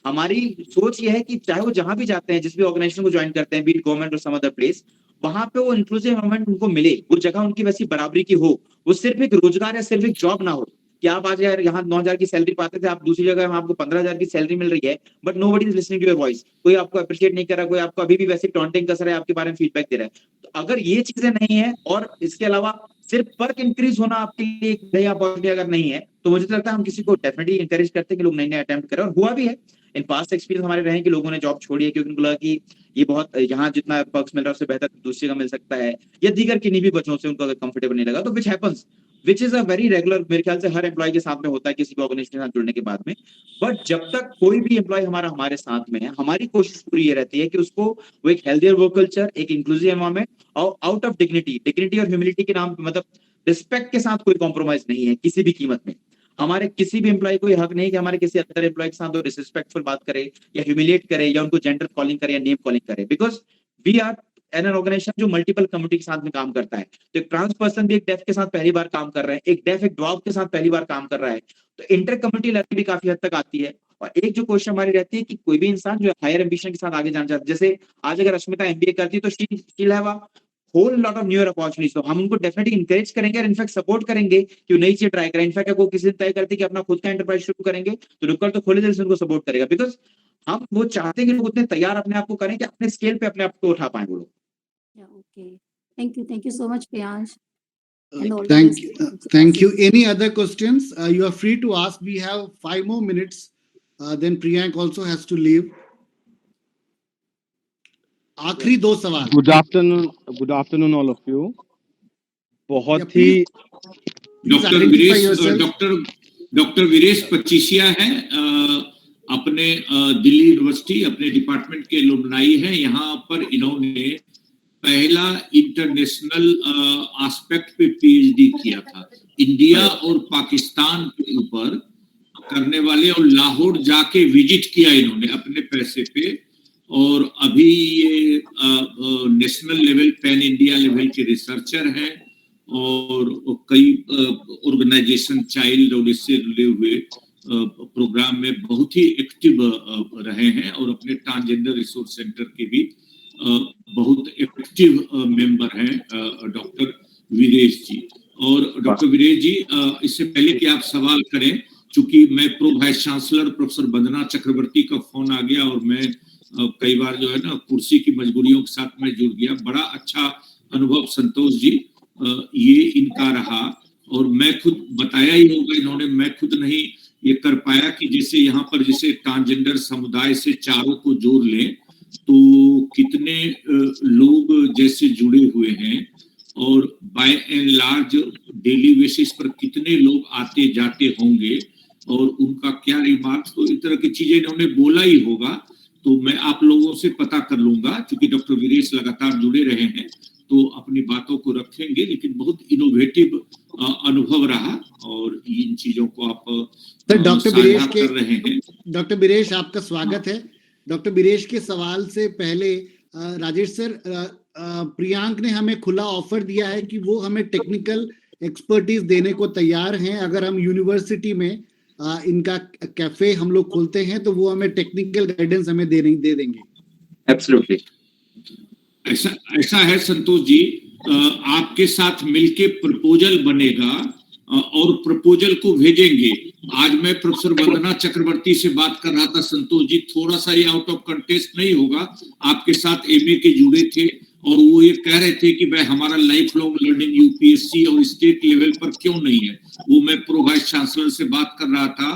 हमारी सोच ये है कि चाहे वो जहां भी जाते हैं, जिस भी ऑर्गेनाइजेशन को ज्वाइन करते हैं, बी इट गवर्नमेंट और सम अदर प्लेस, वहां पे वो इंक्लूसिव एनवायरनमेंट उनको मिले, वो जगह उनकी वैसी बराबरी की हो, वो सिर्फ एक रोजगार या सिर्फ एक जॉब ना हो, कि आप आज यार यहाँ 9,000 की सैलरी पाते थे, आप दूसरी जगह आपको 15,000 की सैलरी मिल रही है, but nobody is listening to your voice, कोई आपको अप्रिशिएट नहीं कर रहा, कोई आपको अभी भी वैसे टॉन्टिंग कर रहा है, आपके बारे में फीडबैक दे रहा है। तो अगर ये चीजें नहीं है और इसके अलावा सिर्फ वर्क इंक्रीज होना आपके लिए एक नई अपॉर्चुनिटी अगर नहीं है, तो मुझे तो लगता है हम किसी को डेफिनेटली इंकरेज करते हैं कि लोग नए नए अटेम्प्ट करें, और हुआ भी है। इन पास्ट एक्सपीरियंस हमारे रहे कि लोगों ने जॉब छोड़ी है क्योंकि उनको लगा कि ये बहुत यहाँ जितना पर्क्स मिल रहा है उससे बेहतर दूसरी का मिल सकता है, या दीगर किन्हीं भी वजहों से उनको अगर कंफर्टेबल नहीं लगा, तो which happens, which is a very regular, मेरे ख्याल से हर एम्प्लॉय के साथ में होता है किसी भी ऑर्गेनाइजेशन के साथ जुड़ने के बाद में। बट जब तक कोई भी एम्प्लॉय हमारे साथ में है, हमारी कोशिश पूरी ये रहती है कि उसको वो एक हेल्थियर वर्क कल्चर, एक इंक्लूसिव एनवायरनमेंट और आउट ऑफ डिग्निटी और ह्यूमिलिटी के नाम पे, मतलब रिस्पेक्ट के साथ कोई कॉम्प्रोमाइज नहीं है किसी भी कीमत में। हमारे किसी भी एम्प्लॉय को हक नहीं कि हमारे किसी अदर एम्प्लॉय के साथ वो डिसरिस्पेक्टफुल बात करे या ह्यूमिलिएट करे या उनको जेंडर कॉलिंग करे या नेम कॉलिंग करे, because we are an organization जो मल्टीपल कम्युनिटी के साथ में काम करता है। तो एक ट्रांस पर्सन भी एक डेफ के साथ पहली बार काम कर रहा है, एक डेफ एक ड्वार्फ के साथ पहली बार काम कर रहा है, तो इंटर कम्युनिटी लर्निंग भी काफी हद तक आती है। और एक जो क्वेश्चन हमारी रहती है कि कोई भी इंसान जो हायर एम्बिशन के साथ आगे जाना चाहता है, जैसे आज अगर अश्मिता एमबीए करती है तो she will have a whole lot of newer opportunities, तो हम उनको डेफिनेटली इंकरेज करेंगे और इनफैक्ट सपोर्ट करेंगे कि वो नई चीज ट्राई करें। इनफैक्ट अगर किसी दिन तय करते कि अपना खुद का एंटरप्राइज शुरू करेंगे तो नुक्कड़ तो खोले दिल से उनको सपोर्ट करेगा, बिकॉज हम वो चाहते हैं कि लोग उतने तैयार अपने आप को करें कि अपने स्केल पे अपने आप को उठा पाए वो लोग। Okay. Thank you so much, Priyansh. And all the Thank best. you. Thank you. Any other questions? You are free to ask. We have 5 more minutes. Then Priyank also has to leave. आखिरी 2 सवाल। Good afternoon all of you. बहुत ही doctor Viresh पच्चीसिया है, अपने Delhi university अपने department के alumni है। यहाँ पर इन्होंने पहला इंटरनेशनल एस्पेक्ट पे पीएचडी किया था, इंडिया और पाकिस्तान के ऊपर करने वाले, और लाहौर जाके विजिट किया इन्होंने अपने पैसे पे। और अभी ये national level pan India level के रिसर्चर हैं और कई ऑर्गेनाइजेशन चाइल्ड और इससे जुड़े हुए प्रोग्राम में बहुत ही एक्टिव रहे हैं, और अपने ट्रांसजेंडर रिसोर्स सेंटर के भी बहुत एक्टिव मेंबर हैं डॉक्टर वीरेश जी। और डॉक्टर वीरेश जी, इससे पहले कि आप सवाल करें, चूंकि मैं प्रो वाइस चांसलर प्रोफेसर वंदना चक्रवर्ती का फोन आ गया और मैं कई बार जो है ना कुर्सी की मजबूरियों के साथ में जुड़ गया। बड़ा अच्छा अनुभव संतोष जी ये इनका रहा, और मैं खुद बताया ही होगा इन्होंने, मैं खुद नहीं ये कर पाया कि जैसे यहाँ पर जैसे ट्रांसजेंडर समुदाय से चारों को जोड़ लें तो कितने लोग जैसे जुड़े हुए हैं, और by and large daily basis पर कितने लोग आते जाते होंगे और उनका क्या रिमार्क्स, तो इस तरह की चीजें इन्होंने बोला ही होगा। तो मैं आप लोगों से पता कर लूंगा, क्योंकि डॉक्टर वीरेश लगातार जुड़े रहे हैं तो अपनी बातों को रखेंगे। लेकिन बहुत इनोवेटिव अनुभव रहा और इन चीजों को आप डॉक्टर रहे हैं। डॉक्टर वीरेश आपका स्वागत है। डॉक्टर वीरेश के सवाल से पहले राजेश सर, प्रियांक ने हमें खुला ऑफर दिया है कि वो हमें टेक्निकल एक्सपर्टीज देने को तैयार हैं। अगर हम यूनिवर्सिटी में इनका कैफे हम लोग खोलते हैं तो वो हमें टेक्निकल गाइडेंस हमें दे देंगे। एब्सोल्युटली ऐसा है संतोष जी, आपके साथ मिलके प्रपोजल बनेगा और प्रपोजल को भेजेंगे। आज मैं प्रोफेसर वंदना चक्रवर्ती से बात कर रहा था संतोष जी, थोड़ा सा ये आउट ऑफ कंटेक्स्ट नहीं होगा, आपके साथ एमए के जुड़े थे और वो ये कह रहे थे कि भाई हमारा लाइफ लॉन्ग लर्निंग यूपीएससी और स्टेट लेवल पर क्यों नहीं है। वो मैं प्रो वाइस चांसलर से बात कर रहा था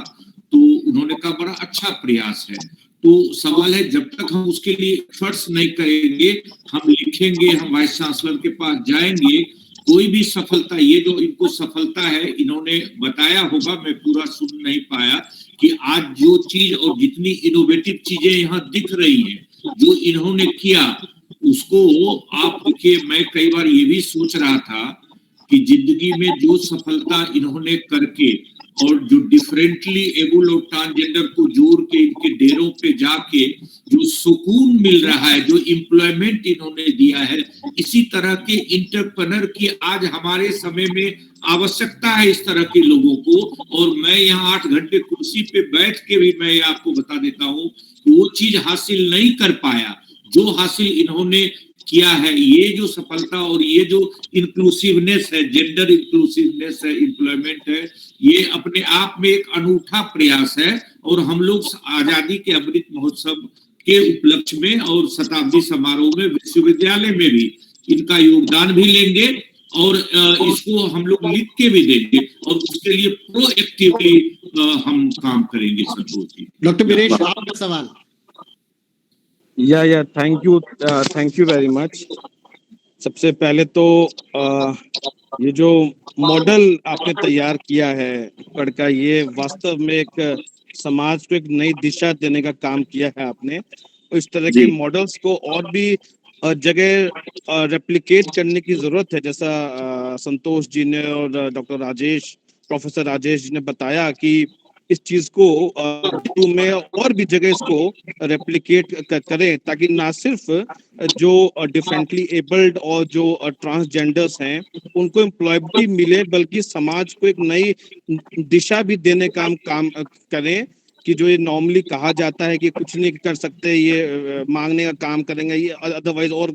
तो उन्होंने कहा बड़ा अच्छा प्रयास है। तो सवाल है, जब तक हम उसके लिए एफर्ट्स नहीं करेंगे, हम लिखेंगे, हम वाइस चांसलर के पास जाएंगे, कोई भी सफलता, ये जो इनको सफलता है इन्होंने बताया होगा, मैं पूरा सुन नहीं पाया, कि आज जो चीज और जितनी इनोवेटिव चीजें यहाँ दिख रही हैं जो इन्होंने किया उसको आप देखिए। मैं कई बार ये भी सोच रहा था कि जिंदगी में जो सफलता इन्होंने करके और जो डिफरेंटली एबल और ट्रांसजेंडर को जोड़ के इनके डेरों पे जाके जो सुकून मिल रहा है, जो एम्प्लॉयमेंट इन्होंने दिया है, इसी तरह के इंटरप्रेन्योर की आज हमारे समय में आवश्यकता है, इस तरह के लोगों को। और मैं यहाँ 8 घंटे कुर्सी पे बैठ के भी मैं आपको बता देता हूँ वो चीज हासिल नहीं कर पाया जो हासिल इन्होंने किया है, ये जो सफलता और ये जो इंक्लूसिवनेस है, जेंडर इंक्लूसिवनेस है, एम्प्लॉयमेंट है, ये अपने आप में एक अनूठा प्रयास है। और हम लोग आजादी के अमृत महोत्सव के उपलक्ष्य में और शताब्दी समारोह में विश्वविद्यालय में भी इनका योगदान भी लेंगे और इसको हम लोग लिख के भी देंगे और उसके लिए प्रोएक्टिवली हम काम करेंगे। संतोष जी। डॉक्टर वीरेश, आपका सवाल। या थैंक यू वेरी मच। सबसे पहले तो ये जो मॉडल आपने तैयार किया है नुक्कड़ का, ये वास्तव में एक समाज को एक नई दिशा देने का काम किया है आपने। इस तरह के मॉडल्स को और भी जगह रेप्लिकेट करने की जरूरत है, जैसा संतोष जी ने और डॉक्टर राजेश, प्रोफेसर राजेश जी ने बताया कि इस चीज को DU में और भी जगह इसको रेप्लिकेट करें, ताकि ना सिर्फ जो डिफरेंटली एबल्ड और जो ट्रांसजेंडर्स हैं उनको एम्प्लॉयबिलिटी मिले, बल्कि समाज को एक नई दिशा भी देने का काम करें कि जो ये नॉर्मली कहा जाता है कि कुछ नहीं कर सकते, ये मांगने का काम करेंगे, ये अदरवाइज और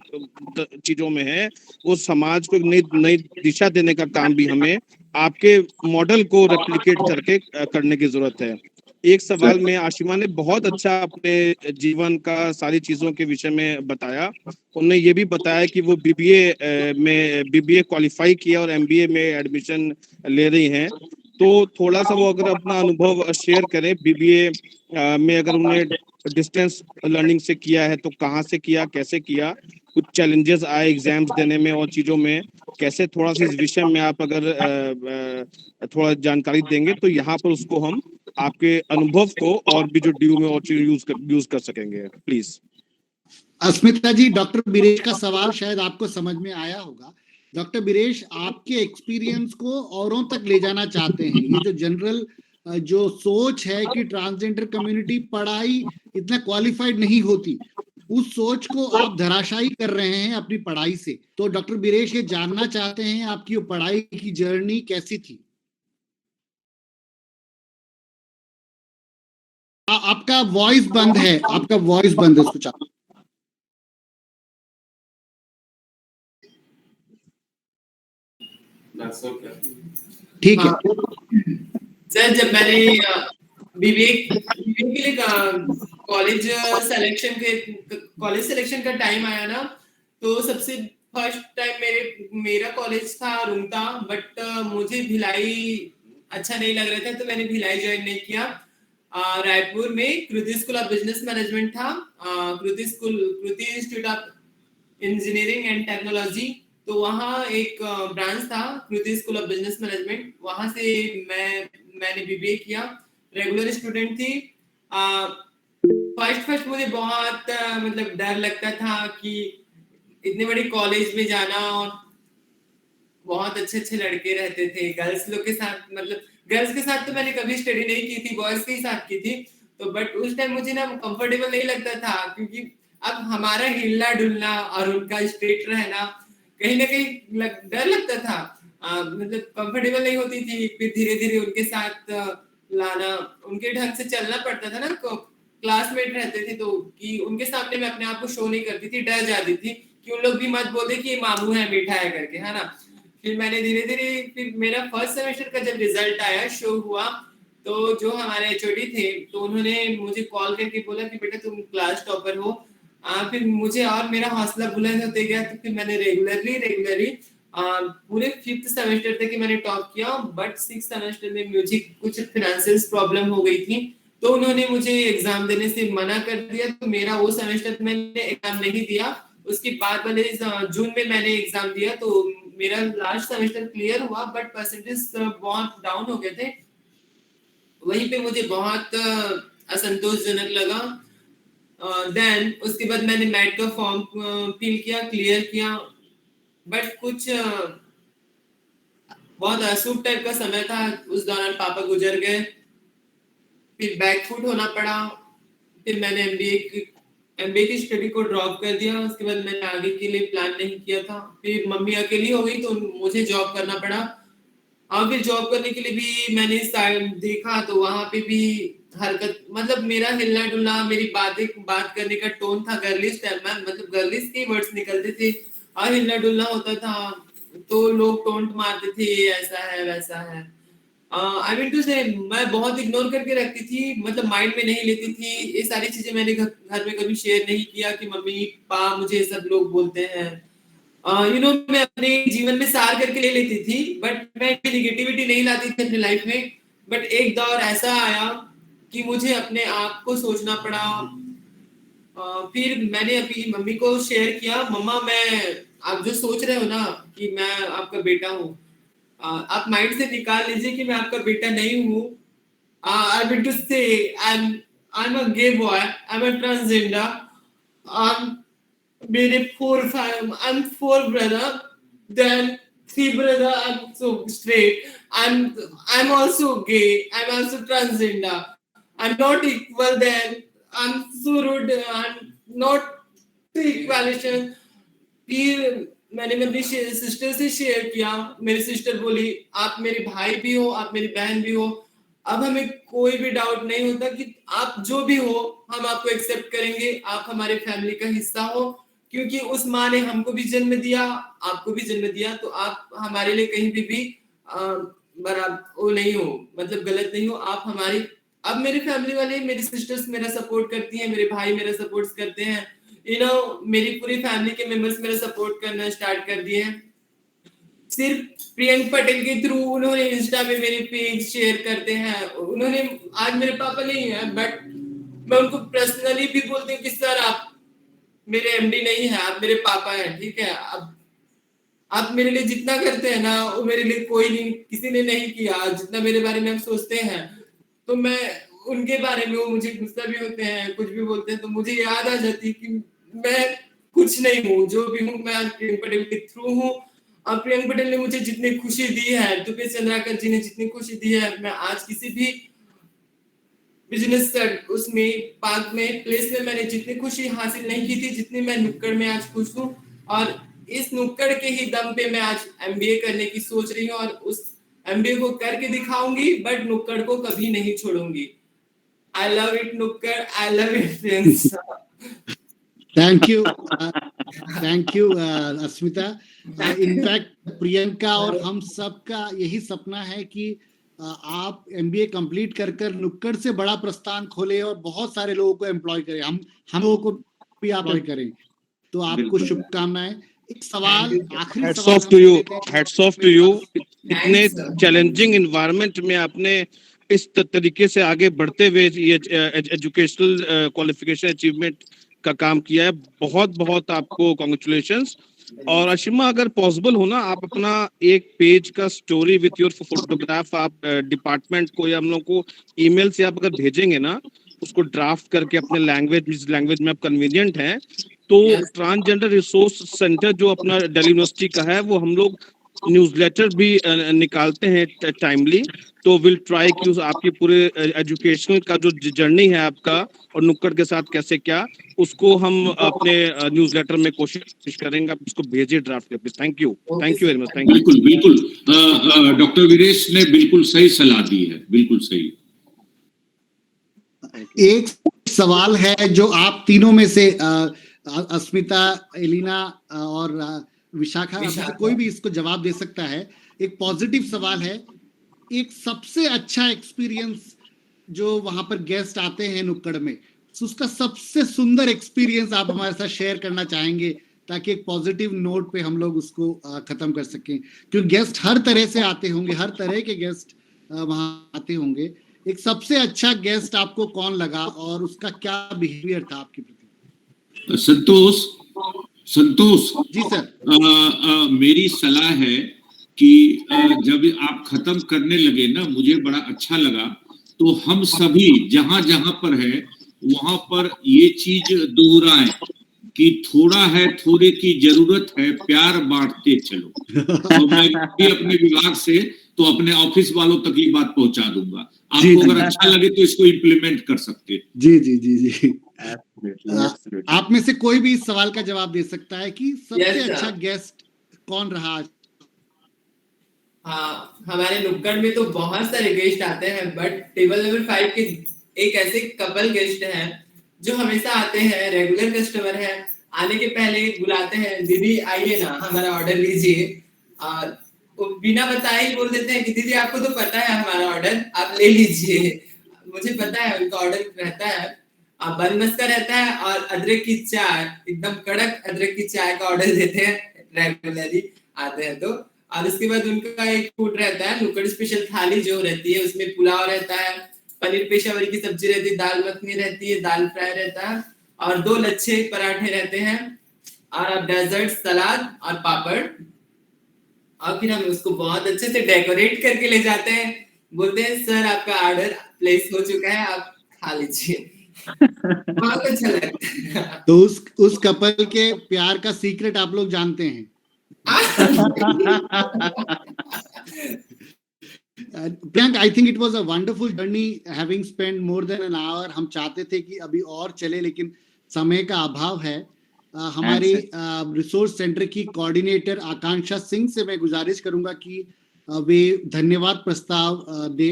चीजों में है, वो समाज को एक नई दिशा देने का काम भी हमें आपके मॉडल को रेप्लिकेट करके करने की जरूरत है। एक सवाल में आशिमा ने बहुत अच्छा अपने जीवन का सारी चीजों के विषय में बताया। उन्होंने ये भी बताया कि वो BBA क्वालिफाई किया और MBA में एडमिशन ले रही हैं। तो थोड़ा सा वो अगर अपना अनुभव शेयर करें, BBA में अगर उन्होंने डिस्टेंस लर्निंग से किया है तो कहाँ से किया, कैसे किया, कुछ चैलेंजेस आए एग्जाम्स देने में और चीजों में कैसे, थोड़ा सा इस विषय में आप अगर थोड़ा जानकारी देंगे तो यहाँ पर उसको हम आपके अनुभव को और भी जो DU में और चीज यूज कर सकेंगे, प्लीज। अस्मिता जी, डॉक्टर वीरेश का सवाल शायद आपको समझ में आया होगा। डॉक्टर वीरेश, आपके एक्सपीरियंस को औरों तक ले जाना चाहते हैं। ये जो जनरल जो सोच है कि ट्रांसजेंडर कम्युनिटी पढ़ाई इतना क्वालिफाइड नहीं होती, उस सोच को आप धराशायी कर रहे हैं अपनी पढ़ाई से। तो डॉक्टर वीरेश ये जानना चाहते हैं आपकी पढ़ाई की जर्नी कैसी थी। आपका वॉइस बंद है, आपका वॉइस बंद है, कुछ ठीक है। सर, जब मैंने बीबीए के लिए कॉलेज सिलेक्शन का टाइम आया ना, तो सबसे फर्स्ट टाइम मेरा कॉलेज था रुंगता, बट मुझे भिलाई अच्छा नहीं लग रहा था, तो मैंने भिलाई ज्वाइन नहीं किया। रायपुर में Kriti school of business management था, Kriti institute of engineering and technology, तो वहाँ एक ब्रांच था Kriti school of business management, वहां से मैंने बीबीए किया। रेगुलर स्टूडेंट थी। फर्स्ट मुझे बहुत मतलब डर लगता था कि इतने बड़े कॉलेज में जाना, और बहुत अच्छे लड़के रहते थे गर्ल्स लोग के साथ, मतलब गर्ल्स के साथ तो मैंने कभी स्टडी नहीं की थी, बॉयज के ही साथ की थी। तो बट उस टाइम मुझे ना कंफर्टेबल नहीं लगता था, क्योंकि अब हमारा हिलना डुलना और उनका स्ट्रेट रहना कहीं ना कहीं डर लगता था, मतलब कंफर्टेबल नहीं होती थी। फिर धीरे धीरे उनके साथ लाना, उनके ढंग से चलना पड़ता था ना, क्लासमेट रहते थे तो कि उनके सामने मैं अपने आप को शो नहीं करती थी, डर जाती थी कि उन लोग भी मत बोले कि ये मामू है मीठा है करके, है ना। फिर मैंने धीरे धीरे, फिर मेरा फर्स्ट सेमेस्टर का जब रिजल्ट आया, शो हुआ, तो जो हमारे HOD थे तो उन्होंने मुझे कॉल करके बोला कि बेटा तुम क्लास टॉपर हो। फिर मुझे और मेरा हौसला बुलंद होते गया, तो फिर मैंने रेगुलरली पूरे 5th सेमेस्टर तक मैंने टॉप किया। बट 6th सेमेस्टर में मुझे कुछ फाइनेंशियल प्रॉब्लम हो गई थी, तो उन्होंने मुझे एग्जाम देने से मना कर दिया। तो मेरा वो सेमेस्टर मैंने एग्जाम नहीं दिया, उसके बाद वाले जून में मैंने एग्जाम दिया, तो मेरा लास्ट सेमेस्टर क्लियर हुआ, बट परसेंटेज बहुत डाउन हो गए थे। वहीं पे मुझे बहुत असंतोषजनक लगा। देन उसके बाद मैंने मैट का फॉर्म फिल किया, क्लियर किया, बट कुछ बहुत अशुभ टाइप का समय था। उस दौरान पापा गुजर गए, फिर बैकफुट होना पड़ा। फिर मैंने एमबीए की स्टडी को ड्रॉप कर दिया। उसके बाद मैंने आगे के लिए प्लान नहीं किया था। फिर मम्मी अकेली हो गई, तो मुझे जॉब करना पड़ा। और फिर जॉब करने के लिए भी मैंने देखा, तो वहां पे भी हरकत, मतलब मेरा हिलना डुलना, मेरी बात करने का टोन था गर्लिश टाइप में, मतलब गर्लिश के वर्ड्स निकलते थे और हिलना डुलना होता था तो लोग टोंट मारते थे, ऐसा है वैसा है। आई मीन टू से मैं बहुत इग्नोर करके रखती थी, मतलब माइंड में नहीं लेती थी। ये सारी चीजें मैंने घर में कभी शेयर नहीं किया कि मम्मी पापा मुझे सब लोग बोलते हैं। मैं अपने जीवन में सार करके ले लेती थी, बट मैं निगेटिविटी नहीं लाती थी अपने लाइफ में। बट एक दौर ऐसा आया कि मुझे अपने आप को सोचना पड़ा। फिर मैंने अपनी मम्मी को शेयर किया, मम्मा आप जो सोच रहे हो ना कि मैं आपका बेटा हूँ, आप माइंड से निकाल लीजिए कि मैं आपका बेटा नहीं हूँ। आई mean to say I am a gay boy, I am a transgender. मेरे 4 brother, then 3 brother. I'm so straight. I'm also gay. I'm also transgender. I'm not equal. Then I'm so rude. I'm not equalation. फिर मैंने मेरी sister से share किया, मेरी sister बोली आप मेरे भाई भी हो, आप मेरी बहन भी हो, अब हमें कोई भी डाउट नहीं होता कि आप जो भी हो हम आपको एक्सेप्ट करेंगे, आप हमारे फैमिली का हिस्सा हो, क्योंकि उस माँ ने हमको भी जन्म दिया, आपको भी जन्म दिया, तो आप हमारे लिए कहीं भी बराबर वो नहीं हो, मतलब गलत नहीं हो, आप हमारी। अब मेरे फैमिली वाले, मेरी सिस्टर्स मेरा सपोर्ट करती हैं, मेरे भाई मेरा सपोर्ट करते हैं, मेरी पूरी फैमिली के मेंबर्स मेरा सपोर्ट करना स्टार्ट कर दिए हैं। सिर्फ प्रियंक पटेल के थ्रू उन्होंने इंस्टा में मेरे पेज शेयर करते हैं। उन्होंने, आज मेरे पापा नहीं है बट मैं उनको पर्सनली भी बोलती हूँ कि सर आप मेरे एमडी नहीं है, आप मेरे पापा हैं, ठीक है। अब आप मेरे लिए जितना करते हैं ना वो मेरे लिए कोई नहीं, किसी ने नहीं किया जितना मेरे बारे में आप सोचते हैं। तो मैं उनके बारे में, वो मुझे गुस्सा भी होते हैं, कुछ भी बोलते हैं, तो मुझे याद आ जाती है कि मैं कुछ नहीं हूँ, जो भी हूँ मैं प्रियंक पटेल के थ्रू हूँ। और प्रियंक पटेल ने मुझे जितनी खुशी दी है, दुपेश चंद्राकर जी ने जितनी खुशी दी है, मैं आज किसी भी बिजनेस उसमें पार्क में प्लेस में मैंने जितनी खुशी हासिल नहीं की थी, जितनी मैं नुक्कड़ में आज खुश हूँ। और इस नुक्कड़ के ही दम पे मैं आज एमबीए करने की सोच रही हूँ और उस एमबीए को करके दिखाऊंगी, बट नुक्कड़ को कभी नहीं छोड़ूंगी। आई लव इट नुक्कड़, I love it friends. Thank you Asmita. In fact Priyanka और हम सबका यही सपना है कि आप एमबीए कंप्लीट कर नुक्कड़ से बड़ा प्रस्थान खोले और बहुत सारे लोगों को एम्प्लॉय करें, हम लोगों को भी आप करें। तो आपको शुभकामनाएं। एक सवाल, आखिरी हैट्स सवाल off to you, hats off to you. इतने चैलेंजिंग एनवायरनमेंट में आपने इस तरीके से आगे बढ़ते हुए ये एजुकेशनल क्वालिफिकेशन अचीवमेंट का काम किया है। बहुत बहुत आपको कांग्रेचुलेशंस। और अशिमा, अगर पॉसिबल हो ना, आप अपना एक पेज का स्टोरी विथ योर फोटोग्राफ आप डिपार्टमेंट को या हम लोग को ईमेल से आप अगर भेजेंगे ना, उसको ड्राफ्ट करके अपने लैंग्वेज, जिस लैंग्वेज में आप कन्वीनियंट हैं, तो ट्रांसजेंडर रिसोर्स सेंटर जो अपना दिल्ली यूनिवर्सिटी का है, वो हम लोग न्यूज़लेटर भी निकालते हैं टाइमली। तो विल ट्राई कि आपकी पूरे एजुकेशनल का जो जर्नी है आपका और नुक्कड़ के साथ कैसे क्या, उसको हम अपने न्यूज़लेटर में कोशिश करेंगे। आप उसको भेजिए ड्राफ्ट के। Thank you very much. Thank you. बिल्कुल डॉक्टर वीरेश ने बिल्कुल सही सलाह दी है, बिल्कुल सही। एक सवाल है जो आप तीनों में से अस्मिता, एलिना और विशाखा से कोई भी इसको जवाब दे सकता है। एक पॉजिटिव सवाल है, एक सबसे अच्छा एक्सपीरियंस जो वहां पर गेस्ट आते हैं नुक्कड़ में, उसका सबसे सुंदर एक्सपीरियंस आप हमारे साथ शेयर करना चाहेंगे, ताकि एक पॉजिटिव नोट पे हम लोग उसको खत्म कर सकें। क्योंकि गेस्ट हर तरह से आते होंगे, हर तरह के गेस्ट वहां आते होंगे। एक सबसे अच्छा गेस्ट आपको कौन लगा और उसका क्या बिहेवियर था आपके प्रति? संतोष जी सर। मेरी सलाह है कि जब आप खत्म करने लगे ना, मुझे बड़ा अच्छा लगा, तो हम सभी जहां जहां पर है वहां पर ये चीज दोहराएं कि थोड़ा है, थोड़े की जरूरत है, प्यार बांटते चलो। तो मैं भी अपने विभाग से तो अपने ऑफिस वालों तक ये बात पहुंचा दूंगा। आपको अगर अच्छा लगे तो इसको इम्प्लीमेंट कर सकते हैं। जी जी जी जी। आप में से कोई भी इस सवाल का जवाब दे सकता है कि सबसे अच्छा गेस्ट कौन रहा? हाँ, हमारे नुक्कड़ में तो बहुत सारे गेस्ट आते हैं, बट टेबल नंबर 5 के एक ऐसे कपल गेस्ट हैं जो हमेशा आते हैं, रेगुलर कस्टमर है, आने के पहले बुलाते हैं, दीदी आइए ना हमारा ऑर्डर लीजिए, और वो बिना बताए ही बोल देते हैं कि दीदी आपको तो पता है हमारा ऑर्डर, आप ले लीजिए। मुझे पता है उनका ऑर्डर रहता है, बन मस्का रहता है और अदरक की चाय, एकदम कड़क अदरक की चाय का ऑर्डर देते हैं रेगुलरली आते हैं तो। और उसके बाद उनका एक फूड रहता है, नुक्कड़ स्पेशल थाली जो रहती है, उसमें पुलाव रहता है, पनीर पेशावरी की सब्जी रहती है, दाल मखनी रहती है, दाल फ्राई रहता है, और 2 लच्छे पराठे रहते हैं, और अब डेजर्ट, सलाद और पापड़। और फिर हम उसको बहुत अच्छे से डेकोरेट करके ले जाते हैं, बोलते हैं सर आपका ऑर्डर प्लेस हो चुका है, आप खा लीजिए। बहुत अच्छा लगता है। तो उस कपल के प्यार का सीक्रेट आप लोग जानते हैं। Priyank, I think it was a wonderful journey having spent more than an hour. हम चाहते थे कि अभी और चले, लेकिन समय का अभाव है। हमारे रिसोर्स सेंटर की कोऑर्डिनेटर आकांक्षा सिंह से मैं गुजारिश करूंगा कि वे धन्यवाद प्रस्ताव दे।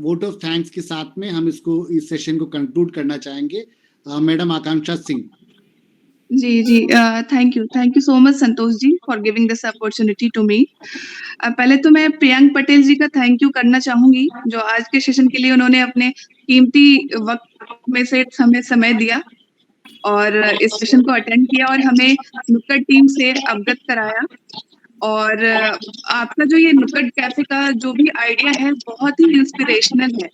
वोट ऑफ थैंक्स के साथ में हम इस सेशन को कंक्लूड करना चाहेंगे। Madam Akanksha Singh. Ji thank you so much Santosh ji for giving this opportunity to me. पहले तो मैं प्रियंक पटेल जी का थैंक यू करना चाहूंगी, जो आज के सेशन के लिए उन्होंने अपने कीमती वक्त में से हमें समय दिया और इस सेशन को अटेंड किया और हमें नुक्कड़ टीम से अवगत कराया। और आपका जो ये नुक्कड़ कैफे का जो भी आइडिया है बहुत ही इंस्पिरेशनल है,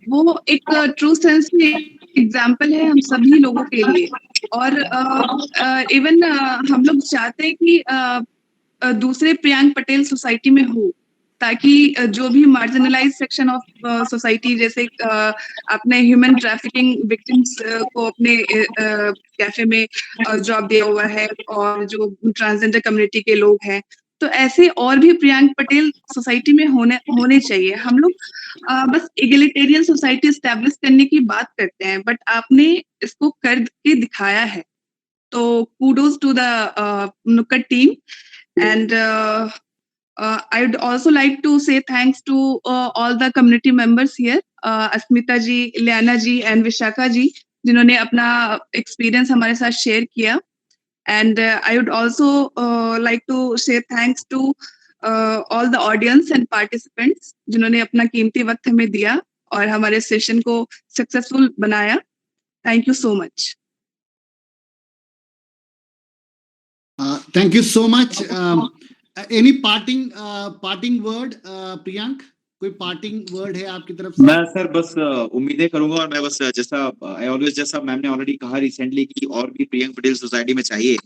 वो एक ट्रू सेंस में एग्जाम्पल है हम सभी लोगों के लिए। और इवन हम लोग चाहते हैं कि दूसरे प्रियंक पटेल सोसाइटी में हो, ताकि जो भी मार्जिनलाइज सेक्शन ऑफ सोसाइटी, जैसे आपने ह्यूमन ट्रैफिकिंग विक्टिम्स को अपने कैफे में जॉब दिया हुआ है, और जो ट्रांसजेंडर कम्युनिटी के लोग हैं, तो ऐसे और भी प्रियंक पटेल सोसाइटी में होने चाहिए। हम लोग बस इगलिटेरियन सोसाइटी एस्टैब्लिश करने की बात करते हैं, बट आपने इसको करके दिखाया है, तो kudos to the Nukkad team. And I would also like to say thanks to all the community members here, Asmita ji, Liana ji and Vishakha ji, जिन्होंने अपना experience हमारे साथ share किया। And I would also like to say thanks to all the audience and participants जिन्होंने अपना कीमती वक्त हमें दिया और हमारे सेशन को सक्सेसफुल बनाया। Thank you so much. Thank you so much. Any parting word, Priyank? कोई पार्टिंग वर्ड है आपकी तरफ से? मैं सर बस उम्मीदें करूंगा, और मैं बस जैसा मैम ने ऑलरेडी कहा रिसेंटली कि और भी प्रियंक पटेल सोसाइटी में चाहिए,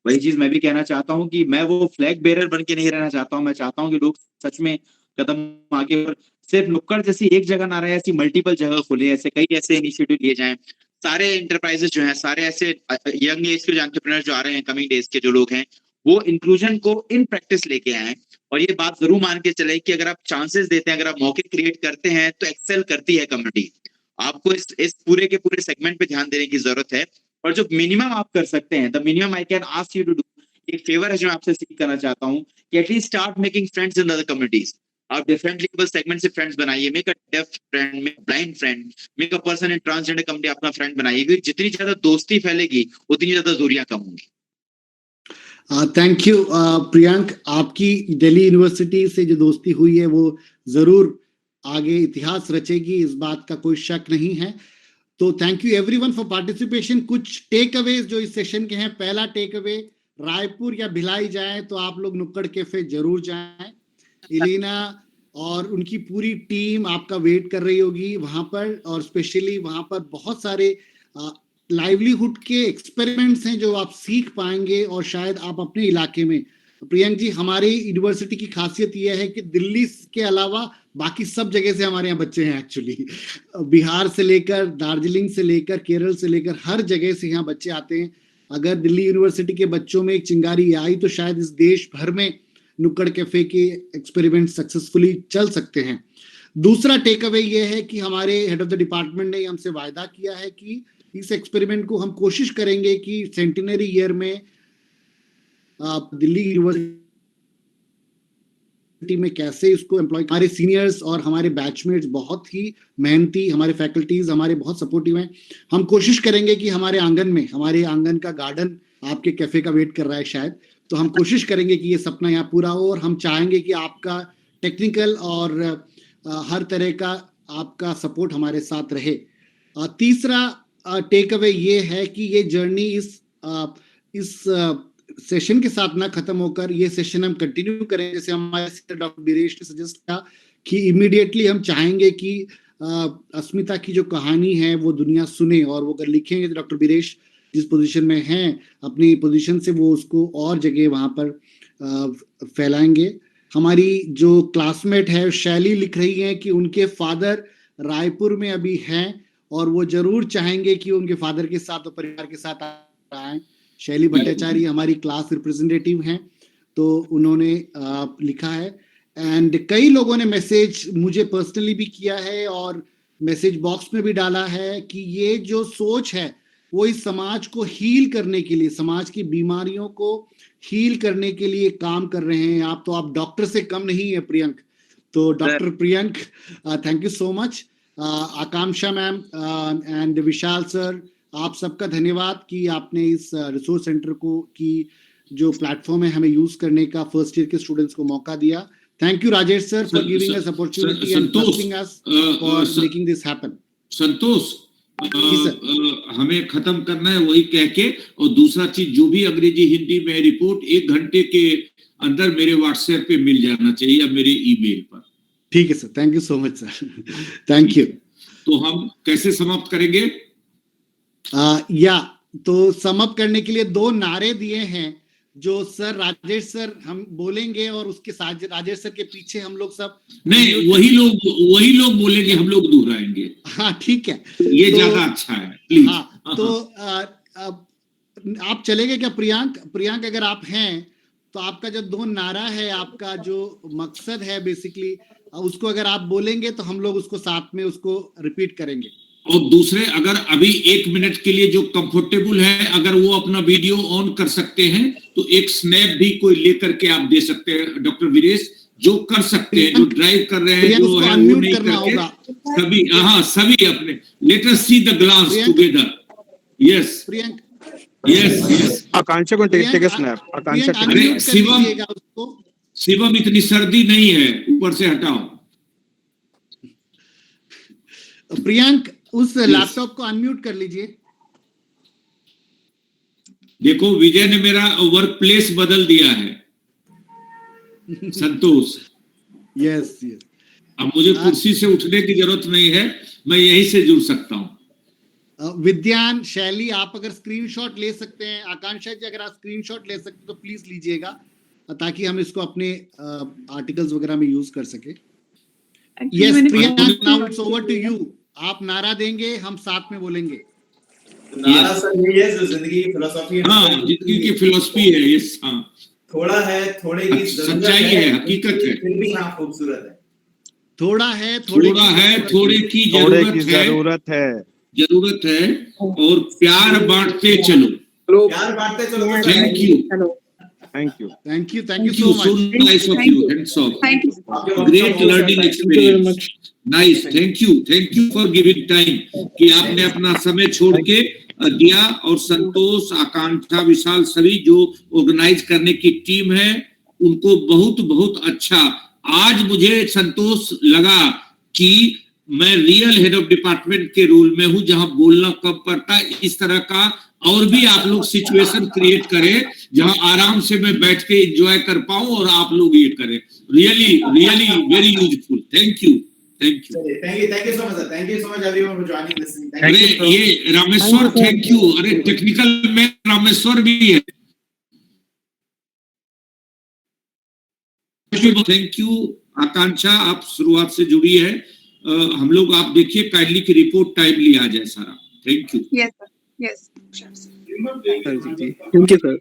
वही चीज मैं भी कहना चाहता हूं कि मैं वो फ्लैग बेरर बन के नहीं रहना चाहता हूं। मैं चाहता हूं कि लोग सच में कदम आगे, और सिर्फ नुक्कड़ जैसी एक जगह ना रहे, ऐसी मल्टीपल जगह खुले, ऐसे कई ऐसे इनिशिएटिव लिए जाएं। सारे एंटरप्राइजेस जो हैं, सारे ऐसे यंग एज के जो एंटरप्रेन्योर जो आ रहे हैं, कमिंग डेज के जो लोग हैं, वो इंक्लूजन को इन प्रैक्टिस लेके आए। और ये बात जरूर मान के चले कि अगर आप चांसेस देते हैं, अगर आप मौके क्रिएट करते हैं, तो एक्सेल करती है कम्युनिटी। आपको इस पूरे के पूरे सेगमेंट पे ध्यान देने की जरूरत है। और जो मिनिमम आप कर सकते हैं, the minimum I can ask you to do, एक फेवर है जो मैं आपसे सीख करना चाहता हूँ कि at least start making friends in other communities. आप डिफरेंट लीगल सेगमेंट से फ्रेंड्स बनाइए, make a deaf friend, make blind friend, make a person in transgender community अपना फ्रेंड बनाइए, क्योंकि जितनी ज्यादा दोस्ती फैलेगी उतनी ज्यादा दूरियां कम होंगी। थैंक यू प्रियंक, आपकी दिल्ली यूनिवर्सिटी से जो दोस्ती हुई है वो जरूर आगे इतिहास रचेगी, इस बात का कोई शक नहीं है। तो thank you everyone for participation. कुछ टेक अवेज जो इस सेशन के हैं, पहला टेक अवे, रायपुर या भिलाई जाएं तो आप लोग नुक्कड़ कैफे जरूर जाएं। इलीना और उनकी पूरी टीम आपका वेट कर रही होगी वहां पर, और स्पेशली वहां पर बहुत सारे लाइवलीहुड के एक्सपेरिमेंट्स हैं जो आप सीख पाएंगे, और शायद आप अपने इलाके में। प्रियंक जी, हमारी यूनिवर्सिटी की खासियत यह है कि दिल्ली के अलावा बाकी सब जगह से हमारे यहाँ बच्चे हैं एक्चुअली। बिहार से लेकर, दार्जिलिंग से लेकर, केरल से लेकर, हर जगह से यहाँ बच्चे आते हैं। अगर दिल्ली यूनिवर्सिटी के बच्चों में एक चिंगारी आई तो शायद इस देश भर में नुक्कड़ कैफे के एक्सपेरिमेंट सक्सेसफुली चल सकते हैं। दूसरा टेक अवे ये है कि हमारे हेड ऑफ द डिपार्टमेंट ने हमसे वायदा किया है कि इस एक्सपेरिमेंट को हम कोशिश करेंगे कि सेंटिनरी ईयर में दिल्ली यूनिवर्सिटी में कैसे इसको एम्प्लॉय, हमारे सीनियर्स और हमारे बैचमेट्स बहुत ही मेहनती, हमारे फैकल्टीज हमारे बहुत सपोर्टिव हैं। हम कोशिश करेंगे कि हमारे आंगन का गार्डन आपके कैफे का वेट कर रहा है शायद, तो हम कोशिश करेंगे कि ये सपना यहाँ पूरा हो, और हम चाहेंगे कि आपका टेक्निकल और हर तरह का आपका सपोर्ट हमारे साथ रहे। तीसरा टेक अवे ये है कि ये जर्नी इस सेशन के साथ ना खत्म होकर ये सेशन हम कंटिन्यू करें, जैसे हमारे डॉक्टर बीरेश ने सजेस्ट किया कि इमीडिएटली हम चाहेंगे कि अस्मिता की जो कहानी है वो दुनिया सुने, और वो अगर लिखेंगे तो डॉक्टर बीरेश जिस पोजीशन में हैं अपनी पोजीशन से वो उसको और जगह वहां पर फैलाएंगे। हमारी जो क्लासमेट है शैली लिख रही है कि उनके फादर रायपुर में अभी हैं और वो जरूर चाहेंगे कि उनके फादर के साथ और परिवार के साथ आए। शैली भट्टाचार्य हमारी क्लास रिप्रेजेंटेटिव हैं, तो उन्होंने लिखा है। एंड कई लोगों ने मैसेज मुझे पर्सनली भी किया है और मैसेज बॉक्स में भी डाला है कि ये जो सोच है वो इस समाज को हील करने के लिए, समाज की बीमारियों को हील करने के लिए काम कर रहे हैं। आप डॉक्टर से कम नहीं है प्रियंक। तो doctor Priyank, thank you so much. Akanksha ma'am and Vishal sir, आप सबका धन्यवाद कि आपने इस रिसोर्स सेंटर को की जो प्लेटफॉर्म है हमें यूज करने का फर्स्ट ईयर के स्टूडेंट्स को मौका दिया। Thank you Rajesh sir for giving us opportunity and trusting us for making this happen. Santosh, हमें खत्म करना है वही कह के, और दूसरा चीज जो भी अंग्रेजी हिंदी में रिपोर्ट 1 घंटे के अंदर मेरे व्हाट्सएप पे मिल जाना चाहिए या मेरे ईमेल पर। ठीक है sir, thank you so much sir, thank you. तो हम कैसे समाप्त करेंगे? तो समाप्त करने के लिए 2 नारे दिए हैं जो सर राजेश सर हम बोलेंगे, और उसके साथ राजेश सर के पीछे हम लोग सब नहीं, वही लोग बोलेंगे, हम लोग दोहराएंगे। हाँ ठीक है, ये ज्यादा अच्छा है प्लीज। हाँ तो आप चलेंगे क्या प्रियांक अगर आप हैं तो आपका जो 2 नारा है, आपका जो मकसद है बेसिकली, उसको अगर आप बोलेंगे तो हम लोग उसको साथ में उसको रिपीट करेंगे। और दूसरे, अगर अभी 1 मिनट के लिए जो कंफर्टेबल है, अगर वो अपना वीडियो ऑन कर सकते हैं तो एक स्नैप भी कोई लेकर के आप दे सकते हैं डॉक्टर वीरेश, जो कर सकते हैं, जो ड्राइव कर रहे हैं, जो है वो नहीं करके सभी, हाँ सभी अपने, let us see the glass together. Yes Priyank, yes Akanksha को टेक अ स्नैप। आकांक्षा, अरे शिवम इतनी सर्दी नहीं है, ऊपर से हटाओ। प्रियंक उस लैपटॉप को अनम्यूट कर लीजिए। देखो विजय ने मेरा वर्क प्लेस बदल दिया है। संतोष, यस यस, अब मुझे कुर्सी से उठने की जरूरत नहीं है, मैं यहीं से जुड़ सकता हूँ। विद्यान, शैली, आप अगर स्क्रीनशॉट ले सकते हैं, आकांक्षा जी अगर आप स्क्रीनशॉट ले सकते हैं तो प्लीज लीजिएगा, ताकि हम इसको अपने आर्टिकल्स वगैरह में यूज कर सके। Yes Priyank, now it's over to you. आप नारा देंगे, हम साथ में बोलेंगे। नारा सर ये है जो जिंदगी की फिलॉसफी है। हाँ, जिंदगी की फिलॉसफी है। यस, हाँ, थोड़ा है, थोड़े की सच्चाई है, हकीकत है, फिर भी हाँ खूबसूरत है। थोड़ा है, थोड़े की जरूरत है, और प्यार बांटते चलो। प्यार बांटते चलो। Thank you so much. So nice of you. Hands off. Great learning experience. Nice. Thank you for giving time कि आपने अपना समय छोड़ के दिया, और संतोष, आकांक्षा, विशाल, सभी जो ऑर्गेनाइज करने की टीम है उनको बहुत बहुत अच्छा। आज मुझे संतोष लगा कि मैं रियल हेड ऑफ डिपार्टमेंट के रोल में हूं, जहां बोलना कम पड़ता है। इस तरह का और भी आप लोग सिचुएशन क्रिएट करें जहां आराम से मैं बैठ के एंजॉय कर पाऊं, और आप लोग ये करें। Really very useful. Thank you so much sir, thank you so much everyone for joining this thing. अरे ये रामेश्वर, थैंक यू। अरे टेक्निकल में रामेश्वर भी है। थैंक यू आकांक्षा, आप शुरुआत से जुड़ी है। हम लोग, आप देखिए काइंडली की रिपोर्ट टाइमली आ जाए सारा। Thank you. Yes sir, yes. Thank you sir.